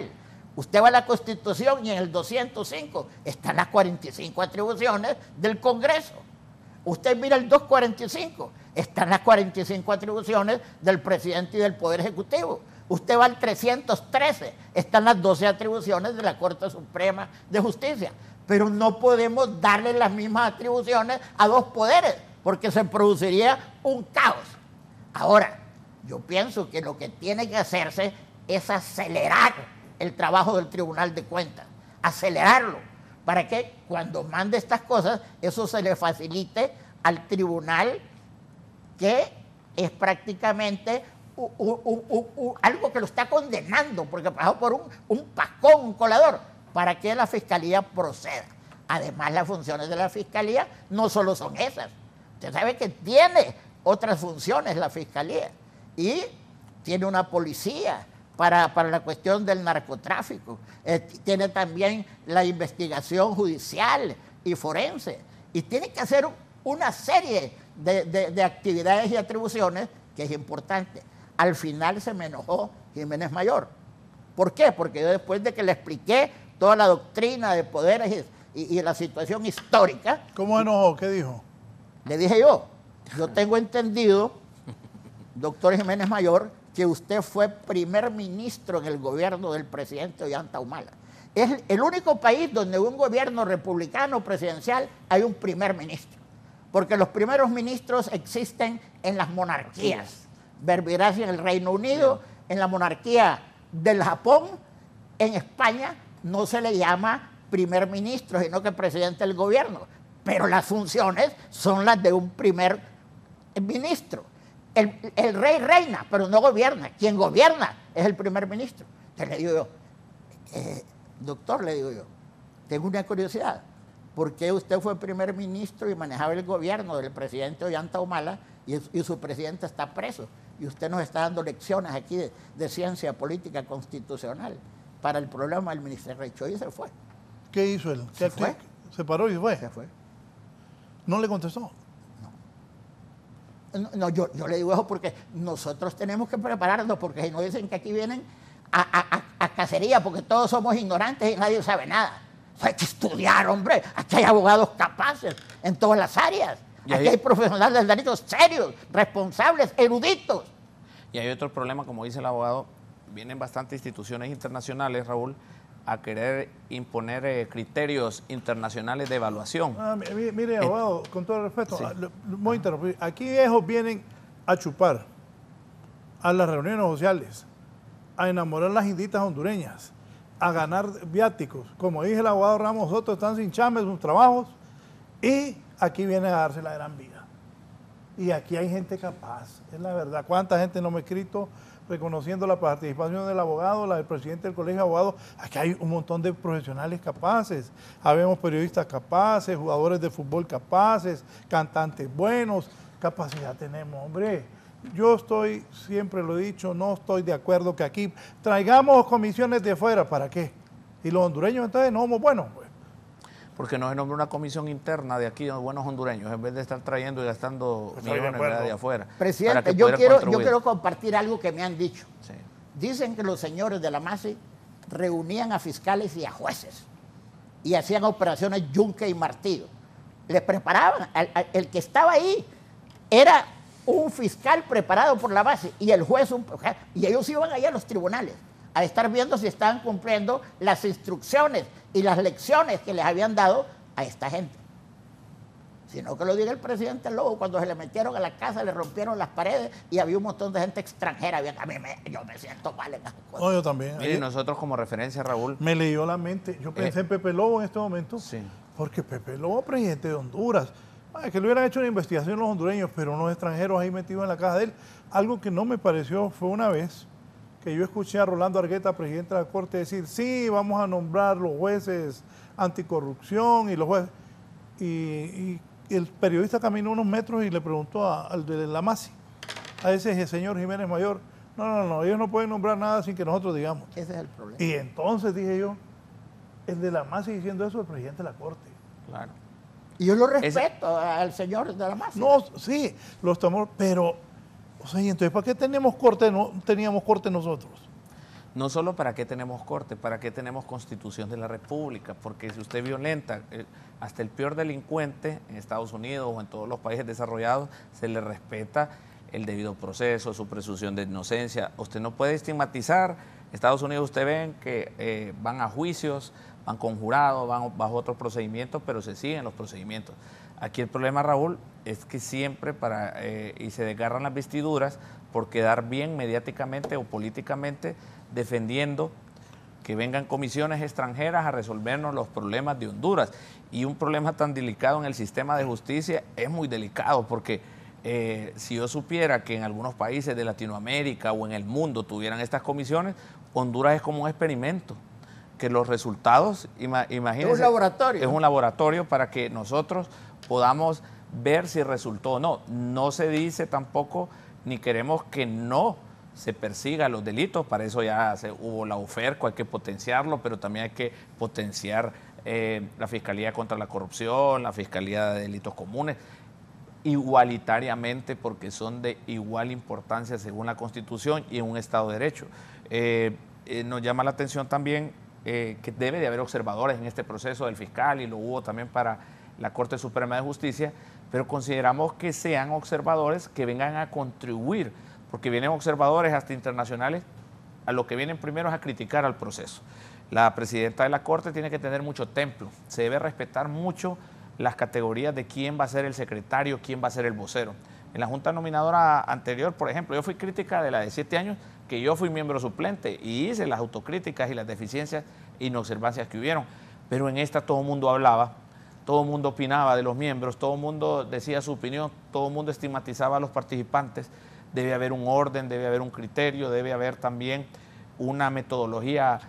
Usted va a la Constitución y en el 205 están las 45 atribuciones del Congreso. Usted mira el 245, están las 45 atribuciones del presidente y del Poder Ejecutivo. Usted va al 313, están las 12 atribuciones de la Corte Suprema de Justicia. Pero no podemos darle las mismas atribuciones a 2 poderes, porque se produciría un caos. Ahora, yo pienso que lo que tiene que hacerse es acelerar el trabajo del Tribunal de Cuentas, acelerarlo, para que cuando mande estas cosas, eso se le facilite al tribunal, que es prácticamente algo que lo está condenando, porque pasó por un pascón, un colador, para que la Fiscalía proceda. Además, las funciones de la Fiscalía no solo son esas. Usted sabe que tiene otras funciones la Fiscalía y tiene una policía para la cuestión del narcotráfico. Tiene también la investigación judicial y forense. Y tiene que hacer una serie de actividades y atribuciones que es importante. Al final se me enojó Jiménez Mayor. ¿Por qué? Porque yo, después de que le expliqué toda la doctrina de poderes y la situación histórica... ¿Cómo se enojó? ¿Qué dijo? Le dije yo tengo entendido, doctor Jiménez Mayor, que usted fue primer ministro en el gobierno del presidente Ollanta Humala. Es el único país donde un gobierno republicano presidencial hay un primer ministro, porque los primeros ministros existen en las monarquías. Verbigracia en el Reino Unido, en la monarquía del Japón, en España no se le llama primer ministro, sino que presidente del gobierno, pero las funciones son las de un primer ministro. El rey reina, pero no gobierna. Quien gobierna es el primer ministro. Entonces le digo yo, doctor, le digo yo, tengo una curiosidad. ¿Por qué usted fue primer ministro y manejaba el gobierno del presidente Ollanta Humala y su presidente está preso? Y usted nos está dando lecciones aquí de ciencia política constitucional para el problema del ministerio. Y se fue. ¿Qué hizo él? Se fue. ¿Se paró y fue? Se fue. ¿No le contestó? No, yo le digo eso porque nosotros tenemos que prepararnos, porque si no dicen que aquí vienen a cacería, porque todos somos ignorantes y nadie sabe nada. Hay que estudiar, hombre. Aquí hay abogados capaces en todas las áreas. Aquí hay profesionales del derecho serios, responsables, eruditos. Y hay otro problema, como dice el abogado, vienen bastantes instituciones internacionales, Raúl, a querer imponer criterios internacionales de evaluación. Mire, abogado, con todo el respeto, sí. Voy a interrumpir. Aquí viejos vienen a chupar, a las reuniones sociales, a enamorar las inditas hondureñas, a ganar viáticos. Como dije el abogado Ramos, otros están sin chamba en sus trabajos y aquí vienen a darse la gran vida. Y aquí hay gente capaz, es la verdad. ¿Cuánta gente no me ha escrito reconociendo la participación del abogado, la del presidente del colegio de abogados? Aquí hay un montón de profesionales capaces. Habemos periodistas capaces, jugadores de fútbol capaces, cantantes buenos. Capacidad tenemos, hombre. Yo siempre lo he dicho, no estoy de acuerdo que aquí traigamos comisiones de fuera. ¿Para qué? Y los hondureños entonces no somos buenos, pues. Porque no se nombra una comisión interna de aquí de buenos hondureños, en vez de estar trayendo y gastando millones de afuera. Presidente, yo quiero compartir algo que me han dicho. Sí. Dicen que los señores de la MASI reunían a fiscales y a jueces y hacían operaciones yunque y martillo. Les preparaban, el que estaba ahí era un fiscal preparado por la base y el juez, y ellos iban allá a los tribunales a estar viendo si estaban cumpliendo las instrucciones y las lecciones que les habían dado a esta gente. Sino que lo diga el presidente Lobo, cuando se le metieron a la casa, le rompieron las paredes y había un montón de gente extranjera. Yo me siento mal en las cosas. No, yo también. Mire, nosotros como referencia, Raúl... Me leyó la mente. Yo pensé en Pepe Lobo en este momento. Sí. Porque Pepe Lobo, presidente de Honduras, que le hubieran hecho una investigación los hondureños, pero unos extranjeros ahí metidos en la casa de él. Algo que no me pareció fue una vez que yo escuché a Rolando Argueta, presidente de la Corte, decir, sí, vamos a nombrar los jueces anticorrupción y los jueces... Y el periodista caminó unos metros y le preguntó al de la MASI, a ese señor Jiménez Mayor, no, ellos no pueden nombrar nada sin que nosotros digamos. Ese es el problema. Y entonces dije yo, el de la MASI diciendo eso, el presidente de la Corte. Claro. Y yo lo respeto al señor de la MASI. No, sí, lo estamos, pero... O sea, ¿y entonces para qué teníamos corte nosotros? No solo para qué tenemos corte, para qué tenemos Constitución de la República, porque si usted violenta, hasta el peor delincuente en Estados Unidos o en todos los países desarrollados, se le respeta el debido proceso, su presunción de inocencia. Usted no puede estigmatizar. En Estados Unidos usted ven que van a juicios, van con jurado, van bajo otros procedimientos, pero se siguen los procedimientos. Aquí el problema, Raúl, es que siempre y se desgarran las vestiduras por quedar bien mediáticamente o políticamente defendiendo que vengan comisiones extranjeras a resolvernos los problemas de Honduras. Y un problema tan delicado en el sistema de justicia es muy delicado porque si yo supiera que en algunos países de Latinoamérica o en el mundo tuvieran estas comisiones, Honduras es como un experimento, que los resultados, imagínense, es un laboratorio. Es un laboratorio para que nosotros podamos ver si resultó o no. No se dice tampoco, ni queremos que no se persiga los delitos, para eso ya hubo la UFERCO, hay que potenciarlo, pero también hay que potenciar la Fiscalía contra la Corrupción, la Fiscalía de Delitos Comunes, igualitariamente, porque son de igual importancia según la Constitución y en un Estado de Derecho. Nos llama la atención también que debe de haber observadores en este proceso del fiscal, y lo hubo también para la Corte Suprema de Justicia, pero consideramos que sean observadores que vengan a contribuir, porque vienen observadores hasta internacionales, a lo que vienen primero es a criticar al proceso. La presidenta de la Corte tiene que tener mucho templo, se debe respetar mucho las categorías de quién va a ser el secretario, quién va a ser el vocero. En la Junta Nominadora anterior, por ejemplo, yo fui crítica de la de 7 años, que yo fui miembro suplente y hice las autocríticas y las deficiencias e inobservancias que hubieron, pero en esta todo el mundo hablaba, todo el mundo opinaba de los miembros, todo el mundo decía su opinión, todo el mundo estigmatizaba a los participantes. Debe haber un orden, debe haber un criterio, debe haber también una metodología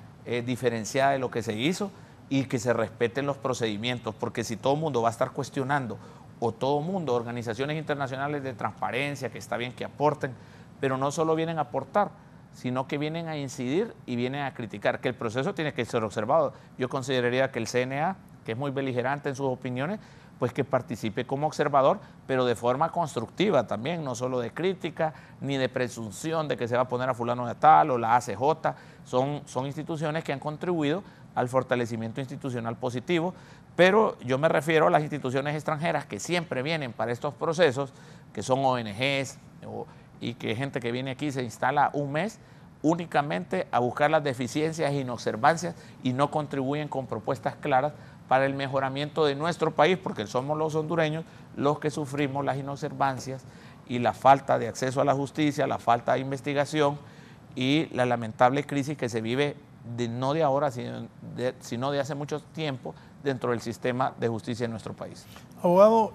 diferenciada de lo que se hizo y que se respeten los procedimientos, porque si todo el mundo va a estar cuestionando, o todo el mundo, organizaciones internacionales de transparencia, que está bien que aporten, pero no solo vienen a aportar, sino que vienen a incidir y vienen a criticar, que el proceso tiene que ser observado. Yo consideraría que el CNA, que es muy beligerante en sus opiniones, pues que participe como observador, pero de forma constructiva también, no solo de crítica, ni de presunción de que se va a poner a fulano de tal o la ACJ, son instituciones que han contribuido al fortalecimiento institucional positivo, pero yo me refiero a las instituciones extranjeras que siempre vienen para estos procesos, que son ONGs y que gente que viene aquí se instala un mes únicamente a buscar las deficiencias e inobservancias y no contribuyen con propuestas claras para el mejoramiento de nuestro país, porque somos los hondureños los que sufrimos las inobservancias y la falta de acceso a la justicia, la falta de investigación y la lamentable crisis que se vive no de ahora, sino de hace mucho tiempo dentro del sistema de justicia en nuestro país. Abogado,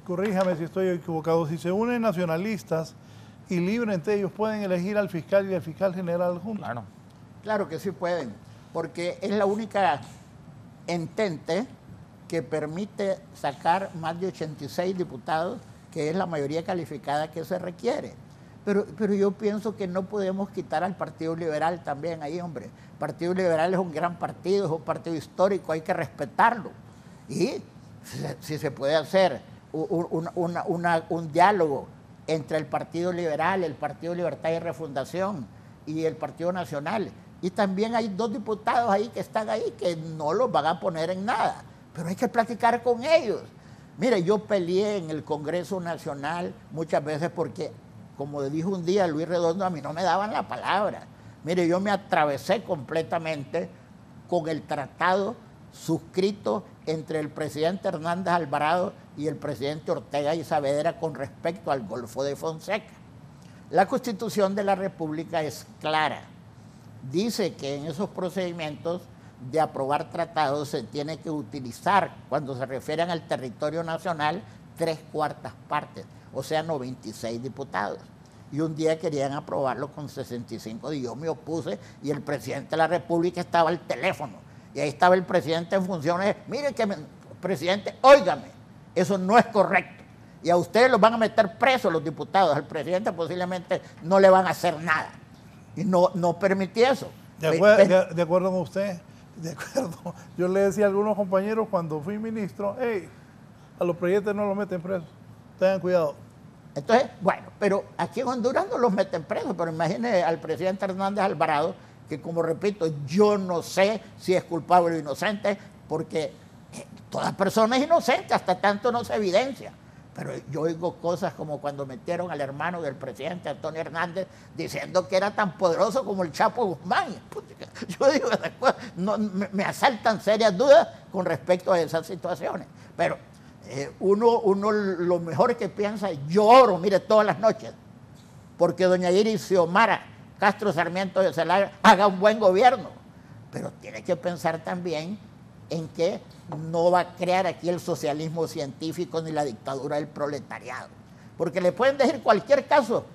corríjame si estoy equivocado, si se unen nacionalistas y libremente ellos pueden elegir al fiscal y al fiscal general juntos. Claro. Claro que sí pueden, porque es la única entente que permite sacar más de 86 diputados, que es la mayoría calificada que se requiere. Pero yo pienso que no podemos quitar al Partido Liberal también ahí, hombre. El Partido Liberal es un gran partido, es un partido histórico, hay que respetarlo. Y si se puede hacer un diálogo entre el Partido Liberal, el Partido Libertad y Refundación y el Partido Nacional. Y también hay 2 diputados ahí que están ahí que no los van a poner en nada, pero hay que platicar con ellos. Mire, yo peleé en el Congreso Nacional muchas veces porque, como dijo un día Luis Redondo, a mí no me daban la palabra. Mire, yo me atravesé completamente con el tratado suscrito entre el presidente Hernández Alvarado y el presidente Ortega y Saavedra con respecto al Golfo de Fonseca. La Constitución de la República es clara. Dice que en esos procedimientos de aprobar tratados se tiene que utilizar, cuando se refieren al territorio nacional, 3/4 partes, o sea, 96 diputados. Y un día querían aprobarlo con 65, y yo me opuse, y el presidente de la República estaba al teléfono, y ahí estaba el presidente en funciones. Mire que, presidente, óigame, eso no es correcto, y a ustedes los van a meter presos los diputados, al presidente posiblemente no le van a hacer nada. Y no permití eso. De acuerdo con usted, de acuerdo. Yo le decía a algunos compañeros cuando fui ministro, hey, a los presidentes no los meten presos, tengan cuidado. Entonces, bueno, pero aquí en Honduras no los meten presos, pero imagine al presidente Hernández Alvarado, que como repito, yo no sé si es culpable o inocente, porque toda persona es inocente, hasta tanto no se evidencia. Pero yo oigo cosas como cuando metieron al hermano del presidente Antonio Hernández diciendo que era tan poderoso como el Chapo Guzmán. Yo digo, no, me asaltan serias dudas con respecto a esas situaciones. Pero uno lo mejor que piensa, yo oro, mire, todas las noches, porque doña Iris Xiomara, Castro, Sarmiento de Zelaya haga un buen gobierno, pero tiene que pensar también en que no va a crear aquí el socialismo científico ni la dictadura del proletariado, porque le pueden decir cualquier caso,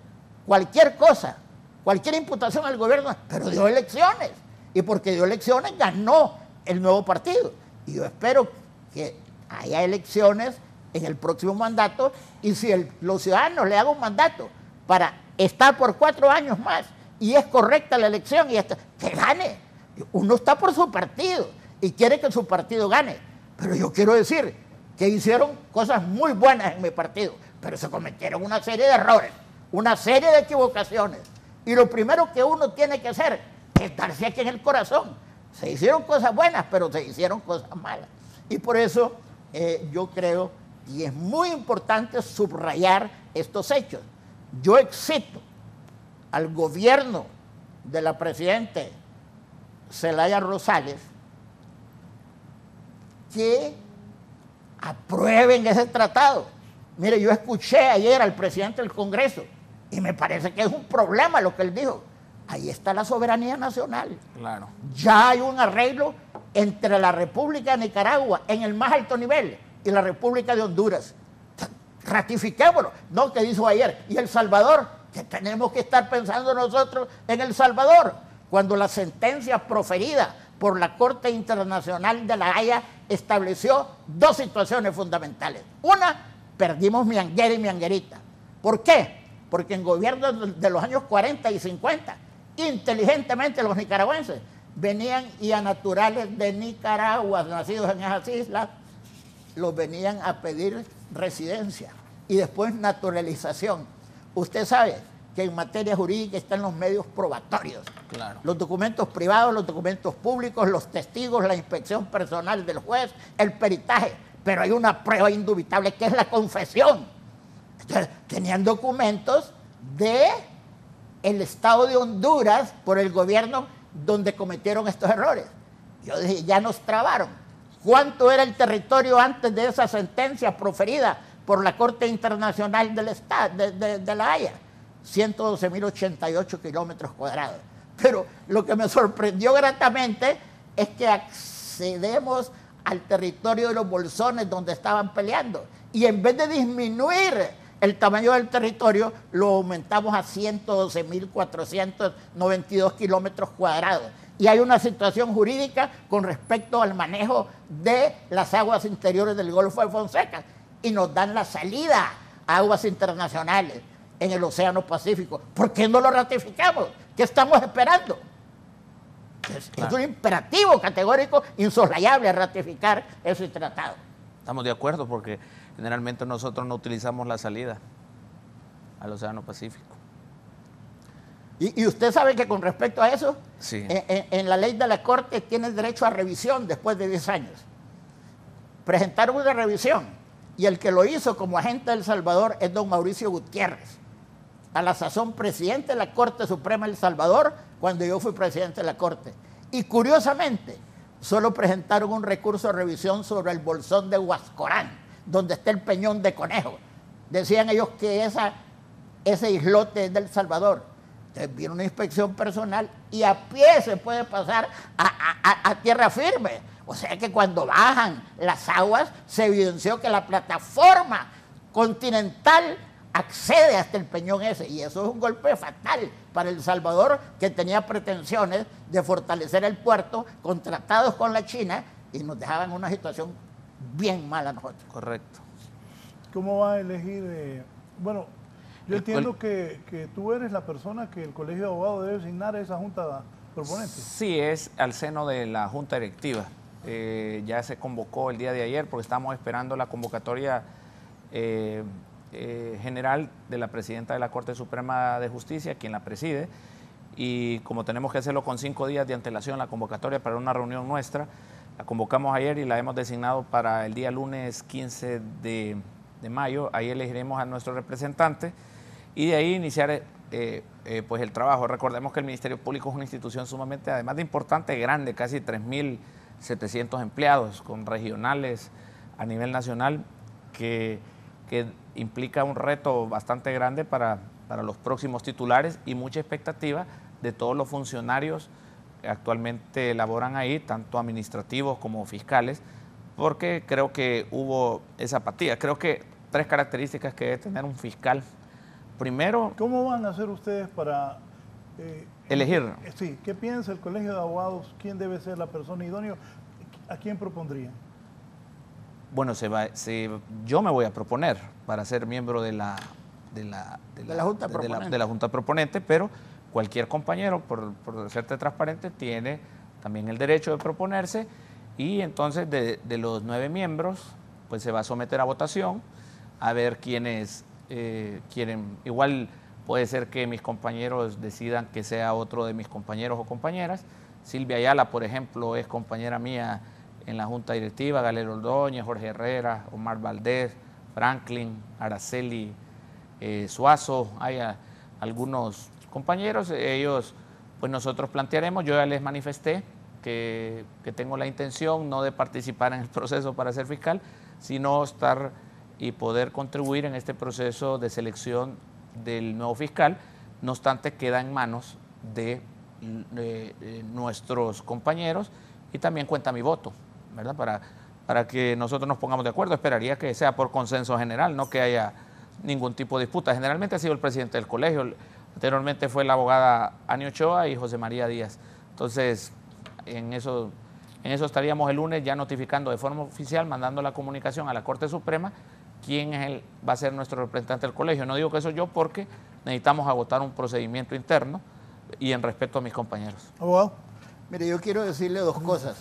cualquier cosa, cualquier imputación al gobierno, pero dio elecciones, y porque dio elecciones ganó el nuevo partido, y yo espero que haya elecciones en el próximo mandato, y si los ciudadanos le hagan un mandato para estar por 4 años más, y es correcta la elección, y que gane. Uno está por su partido y quiere que su partido gane, pero yo quiero decir que hicieron cosas muy buenas en mi partido, pero se cometieron una serie de errores, una serie de equivocaciones, y lo primero que uno tiene que hacer es darse aquí en el corazón. Se hicieron cosas buenas, pero se hicieron cosas malas, y por eso yo creo, y es muy importante subrayar estos hechos. Yo excito al gobierno de la presidenta Zelaya Rosales que aprueben ese tratado. Mire, yo escuché ayer al presidente del Congreso y me parece que es un problema lo que él dijo. Ahí está la soberanía nacional. Claro. Ya hay un arreglo entre la República de Nicaragua en el más alto nivel y la República de Honduras. Ratifiquémoslo. No, que dijo ayer. Y El Salvador, que tenemos que estar pensando nosotros en El Salvador, cuando la sentencia proferida por la Corte Internacional de La Haya estableció 2 situaciones fundamentales. Una, perdimos Mianguera y Mianguerita. ¿Por qué? Porque en gobiernos de los años 40 y 50, inteligentemente los nicaragüenses venían y a naturales de Nicaragua, nacidos en esas islas, los venían a pedir residencia y después naturalización. Usted sabe que en materia jurídica están los medios probatorios. Claro. Los documentos privados, los documentos públicos, los testigos, la inspección personal del juez, el peritaje. Pero hay una prueba indubitable que es la confesión. Entonces, tenían documentos del Estado de Honduras por el gobierno donde cometieron estos errores. Yo dije, ya nos trabaron. ¿Cuánto era el territorio antes de esa sentencia proferida por la Corte Internacional del Estado, de La Haya? 112.088 kilómetros cuadrados. Pero lo que me sorprendió gratamente es que accedemos al territorio de los bolsones donde estaban peleando. Y en vez de disminuir el tamaño del territorio, lo aumentamos a 112.492 kilómetros cuadrados. Y hay una situación jurídica con respecto al manejo de las aguas interiores del Golfo de Fonseca. Y nos dan la salida a aguas internacionales en el Océano Pacífico. ¿Por qué no lo ratificamos? ¿Qué estamos esperando? Es un imperativo categórico, insoslayable, ratificar ese tratado. Estamos de acuerdo porque generalmente nosotros no utilizamos la salida al Océano Pacífico. Y usted sabe que con respecto a eso, sí, en la ley de la Corte tiene derecho a revisión después de 10 años. Presentaron una revisión y el que lo hizo como agente de El Salvador es don Mauricio Gutiérrez, a la sazón presidente de la Corte Suprema de El Salvador cuando yo fui presidente de la Corte. Y curiosamente, solo presentaron un recurso de revisión sobre el bolsón de Huascorán, donde está el Peñón de Conejo. Decían ellos que ese islote es de El Salvador. Entonces viene una inspección personal y a pie se puede pasar a tierra firme. O sea que cuando bajan las aguas se evidenció que la plataforma continental accede hasta el peñón ese, y eso es un golpe fatal para El Salvador, que tenía pretensiones de fortalecer el puerto con tratados con la China, y nos dejaban en una situación bien mala a nosotros. Correcto. ¿Cómo va a elegir? Bueno, yo entiendo que tú eres la persona que el Colegio de Abogados debe designar a esa junta proponente. Sí, es al seno de la junta directiva. Ya se convocó el día de ayer porque estamos esperando la convocatoria general de la presidenta de la Corte Suprema de Justicia, quien la preside, y como tenemos que hacerlo con 5 días de antelación la convocatoria para una reunión nuestra, la convocamos ayer y la hemos designado para el día lunes 15 de mayo. Ahí elegiremos a nuestro representante y de ahí iniciar pues el trabajo. Recordemos que el Ministerio Público es una institución sumamente, además de importante, grande, casi 3.700 empleados, con regionales a nivel nacional, que implica un reto bastante grande para los próximos titulares y mucha expectativa de todos los funcionarios que actualmente laboran ahí, tanto administrativos como fiscales, porque creo que hubo esa apatía. Creo que 3 características que debe tener un fiscal. Primero, ¿cómo van a hacer ustedes para elegir? Sí, ¿qué piensa el Colegio de Abogados? ¿Quién debe ser la persona idónea? ¿A quién propondrían? Bueno, yo me voy a proponer para ser miembro de la Junta Proponente, pero cualquier compañero, por serte transparente, tiene también el derecho de proponerse, y entonces de los 9 miembros, pues se va a someter a votación a ver quiénes quieren. Igual puede ser que mis compañeros decidan que sea otro de mis compañeros o compañeras. Silvia Ayala, por ejemplo, es compañera mía en la Junta Directiva, Galero Ordóñez, Jorge Herrera, Omar Valdés, Franklin, Araceli Suazo, hay algunos compañeros. Ellos, pues nosotros plantearemos. Yo ya les manifesté que tengo la intención no de participar en el proceso para ser fiscal, sino estar y poder contribuir en este proceso de selección del nuevo fiscal. No obstante, queda en manos de nuestros compañeros, y también cuenta mi voto, ¿verdad? Para que nosotros nos pongamos de acuerdo. Esperaría que sea por consenso general, no que haya ningún tipo de disputa. Generalmente ha sido el presidente del colegio, anteriormente fue la abogada Ani Ochoa y José María Díaz. Entonces, en eso estaríamos el lunes ya notificando de forma oficial, mandando la comunicación a la Corte Suprema, quién va a ser nuestro representante del colegio. No digo que eso yo, porque necesitamos agotar un procedimiento interno y en respeto a mis compañeros. Abogado. Mire, yo quiero decirle 2 cosas.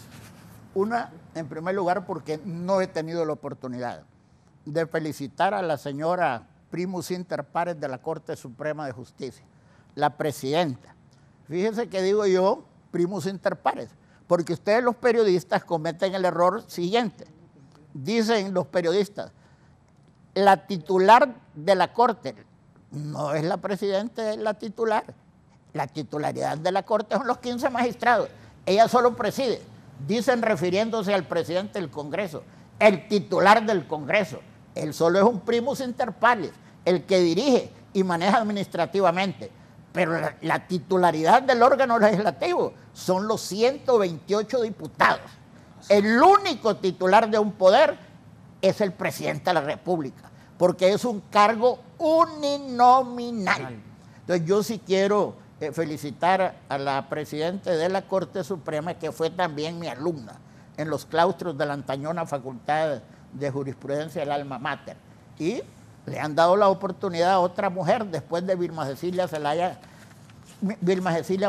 Una, en primer lugar, porque no he tenido la oportunidad de felicitar a la señora primus inter pares de la Corte Suprema de Justicia, la presidenta. Fíjese que digo yo primus inter pares, porque ustedes los periodistas cometen el error siguiente. Dicen los periodistas, la titular de la Corte no es la presidenta, es la titular. La titularidad de la Corte son los 15 magistrados. Ella solo preside. Dicen, refiriéndose al presidente del Congreso, el titular del Congreso. Él solo es un primus inter pares, el que dirige y maneja administrativamente. Pero la titularidad del órgano legislativo son los 128 diputados. El único titular de un poder es el presidente de la República, porque es un cargo uninominal. Entonces yo sí quiero felicitar a la presidenta de la Corte Suprema, que fue también mi alumna en los claustros de la antañona Facultad de Jurisprudencia del Alma Mater. Y le han dado la oportunidad a otra mujer después de Vilma Cecilia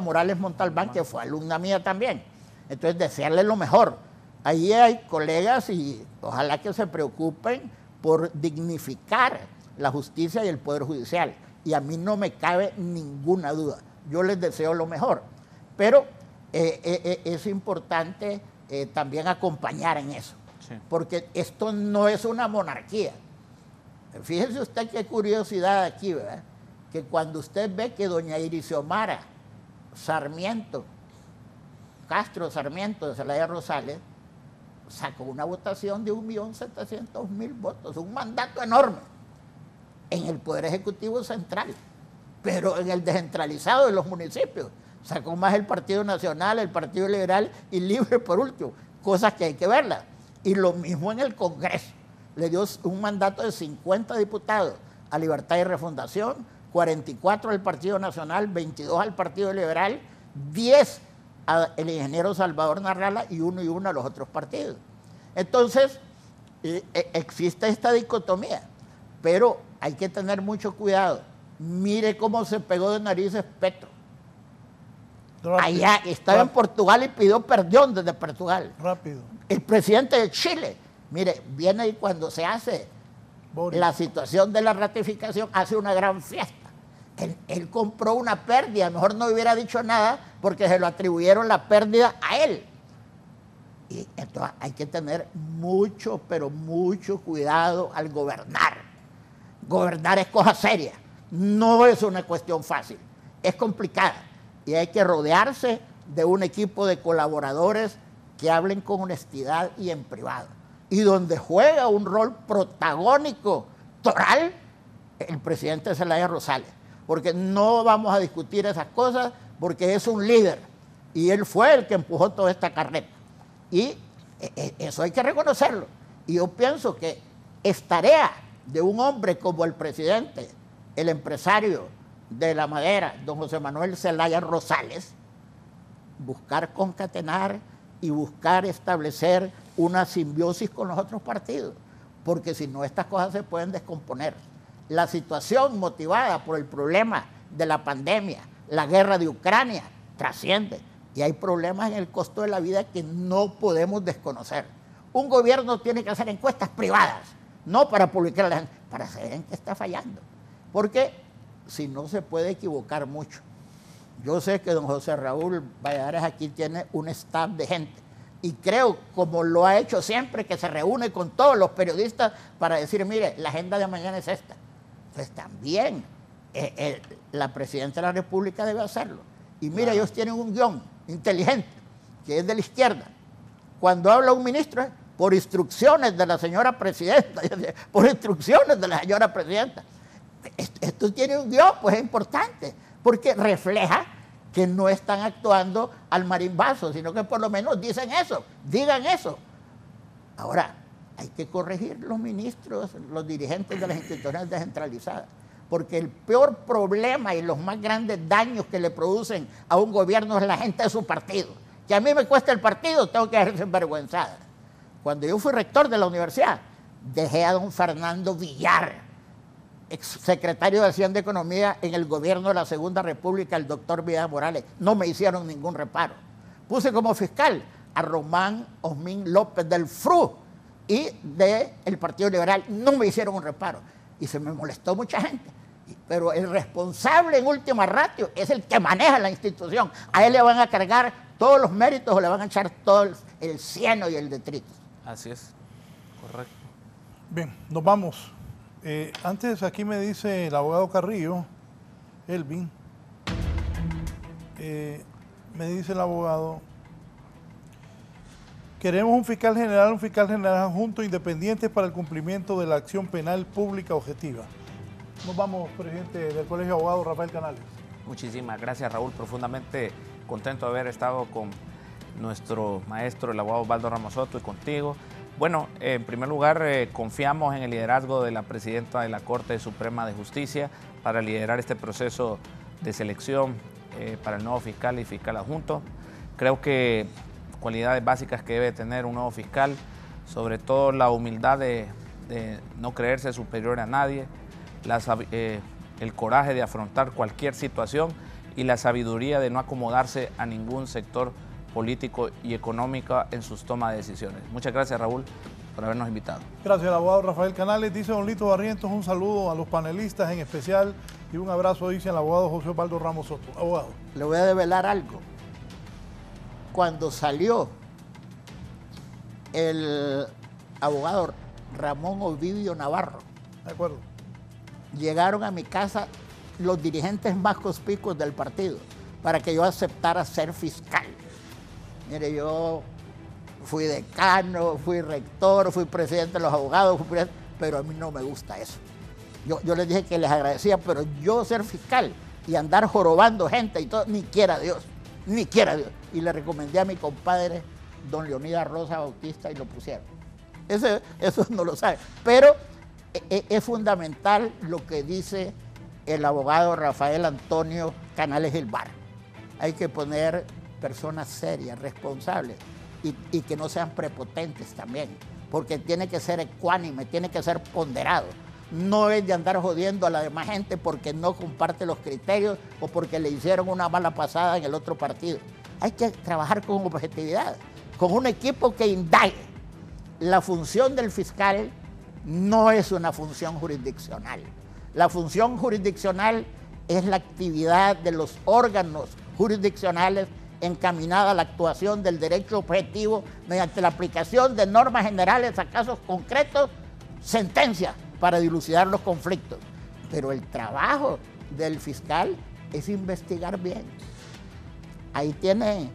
Morales Montalbán, que fue alumna mía también. Entonces, desearle lo mejor. Ahí hay colegas y ojalá que se preocupen por dignificar la justicia y el Poder Judicial. Y a mí no me cabe ninguna duda. Yo les deseo lo mejor. Pero es importante también acompañar en eso. Sí. Porque esto no es una monarquía. Fíjese usted qué curiosidad aquí, ¿verdad? Que cuando usted ve que doña Irixiomara Castro Sarmiento de Zelaya Rosales sacó una votación de 1.700.000 votos, un mandato enorme en el Poder Ejecutivo Central, pero en el descentralizado de los municipios sacó más el Partido Nacional, el Partido Liberal y Libre por último, cosas que hay que verlas. Y lo mismo en el Congreso, le dio un mandato de 50 diputados a Libertad y Refundación, 44 al Partido Nacional, 22 al Partido Liberal, 10 al ingeniero Salvador Narrala y 1 a los otros partidos. Entonces, existe esta dicotomía, pero hay que tener mucho cuidado. Mire cómo se pegó de narices Petro. Allá estaba en Portugal y pidió perdón desde Portugal. Rápido. El presidente de Chile, mire, viene y cuando se hace la situación de la ratificación, hace una gran fiesta. Él compró una pérdida, mejor no hubiera dicho nada porque se lo atribuyeron la pérdida a él. Y entonces hay que tener mucho, pero mucho cuidado al gobernar. Gobernar es cosa seria, no es una cuestión fácil, es complicada. Y hay que rodearse de un equipo de colaboradores que hablen con honestidad y en privado. Y donde juega un rol protagónico, toral, el presidente Zelaya Rosales. Porque no vamos a discutir esas cosas, porque es un líder y él fue el que empujó toda esta carreta. Y eso hay que reconocerlo. Y yo pienso que es tarea de un hombre como el presidente, el empresario de la madera, don José Manuel Zelaya Rosales, buscar concatenar y buscar establecer una simbiosis con los otros partidos, porque si no estas cosas se pueden descomponer. La situación motivada por el problema de la pandemia, la guerra de Ucrania, trasciende y hay problemas en el costo de la vida que no podemos desconocer. Un gobierno tiene que hacer encuestas privadas, no para publicar a la gente, para saber en qué está fallando, porque si no se puede equivocar mucho. Yo sé que don José Raúl Valladares aquí tiene un staff de gente y creo, como lo ha hecho siempre, que se reúne con todos los periodistas para decir, mire, la agenda de mañana es esta. Entonces también la presidenta de la República debe hacerlo. Y mira, ellos tienen un guión inteligente, que es de la izquierda. Cuando habla un ministro, por instrucciones de la señora presidenta, por instrucciones de la señora presidenta. Esto tiene un guión, pues es importante, porque refleja que no están actuando al marimbazo, sino que por lo menos dicen eso, digan eso. Ahora, hay que corregir los ministros, los dirigentes de las instituciones descentralizadas, porque el peor problema y los más grandes daños que le producen a un gobierno es la gente de su partido. Que a mí me cuesta el partido, tengo que dejarse envergüenzada. Cuando yo fui rector de la universidad, dejé a don Fernando Villar, exsecretario de Hacienda y Economía en el gobierno de la Segunda República, el doctor Vidal Morales. No me hicieron ningún reparo. Puse como fiscal a Román Osmín López del FRU y del Partido Liberal. No me hicieron un reparo. Y se me molestó mucha gente. Pero el responsable en última ratio es el que maneja la institución. A él le van a cargar todos los méritos o le van a echar todo el cieno y el detrito. Así es, correcto. Bien, nos vamos. Antes aquí me dice el abogado Carrillo, Elvin, me dice el abogado, queremos un fiscal general adjunto independiente para el cumplimiento de la acción penal pública objetiva. Nos vamos, presidente del Colegio de Abogados, Rafael Canales. Muchísimas gracias, Raúl. Profundamente contento de haber estado con nuestro maestro, el abogado Osvaldo Ramos Soto, y contigo. Bueno, en primer lugar, confiamos en el liderazgo de la presidenta de la Corte Suprema de Justicia para liderar este proceso de selección para el nuevo fiscal y fiscal adjunto. Creo que cualidades básicas que debe tener un nuevo fiscal, sobre todo la humildad de no creerse superior a nadie, el coraje de afrontar cualquier situación y la sabiduría de no acomodarse a ningún sector político y económica en sus tomas de decisiones. Muchas gracias, Raúl, por habernos invitado. Gracias al abogado Rafael Canales. Dice don Lito Barrientos, un saludo a los panelistas en especial y un abrazo, dice el abogado José Osvaldo Ramos Soto. Abogado. Le voy a develar algo. Cuando salió el abogado Ramón Ovidio Navarro, de acuerdo, llegaron a mi casa los dirigentes más conspicuos del partido para que yo aceptara ser fiscal. Mire, yo fui decano, fui rector, fui presidente de los abogados, pero a mí no me gusta eso. Yo les dije que les agradecía, pero yo ser fiscal y andar jorobando gente y todo, ni quiera Dios, ni quiera Dios. Y le recomendé a mi compadre, don Leonidas Rosa Bautista, y lo pusieron. Eso no lo sabe. Pero es fundamental lo que dice el abogado Rafael Antonio Canales Gilbar. Hay que poner personas serias, responsables y que no sean prepotentes también, porque tiene que ser ecuánime, tiene que ser ponderado. No es de andar jodiendo a la demás gente porque no comparte los criterios o porque le hicieron una mala pasada en el otro partido. Hay que trabajar con objetividad, con un equipo que indague. La función del fiscal no es una función jurisdiccional. La función jurisdiccional es la actividad de los órganos jurisdiccionales encaminada a la actuación del derecho objetivo mediante la aplicación de normas generales a casos concretos, sentencias para dilucidar los conflictos. Pero el trabajo del fiscal es investigar bien. Ahí tienen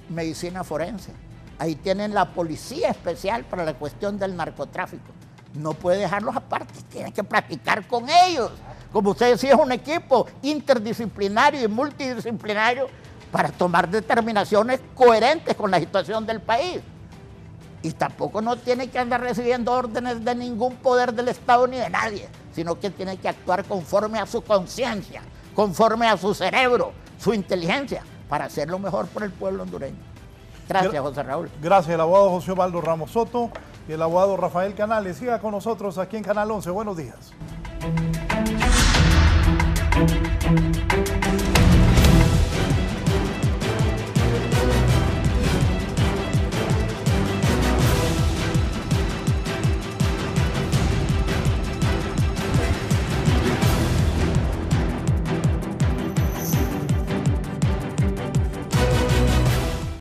medicina forense, ahí tienen la policía especial para la cuestión del narcotráfico. No puede dejarlos aparte, tiene que practicar con ellos. Como usted decía, es un equipo interdisciplinario y multidisciplinario para tomar determinaciones coherentes con la situación del país. Y tampoco no tiene que andar recibiendo órdenes de ningún poder del Estado ni de nadie, sino que tiene que actuar conforme a su conciencia, conforme a su cerebro, su inteligencia, para hacer lo mejor por el pueblo hondureño. Gracias, José Raúl. Gracias, el abogado José Osvaldo Ramos Soto y el abogado Rafael Canales. Siga con nosotros aquí en Canal 11. Buenos días.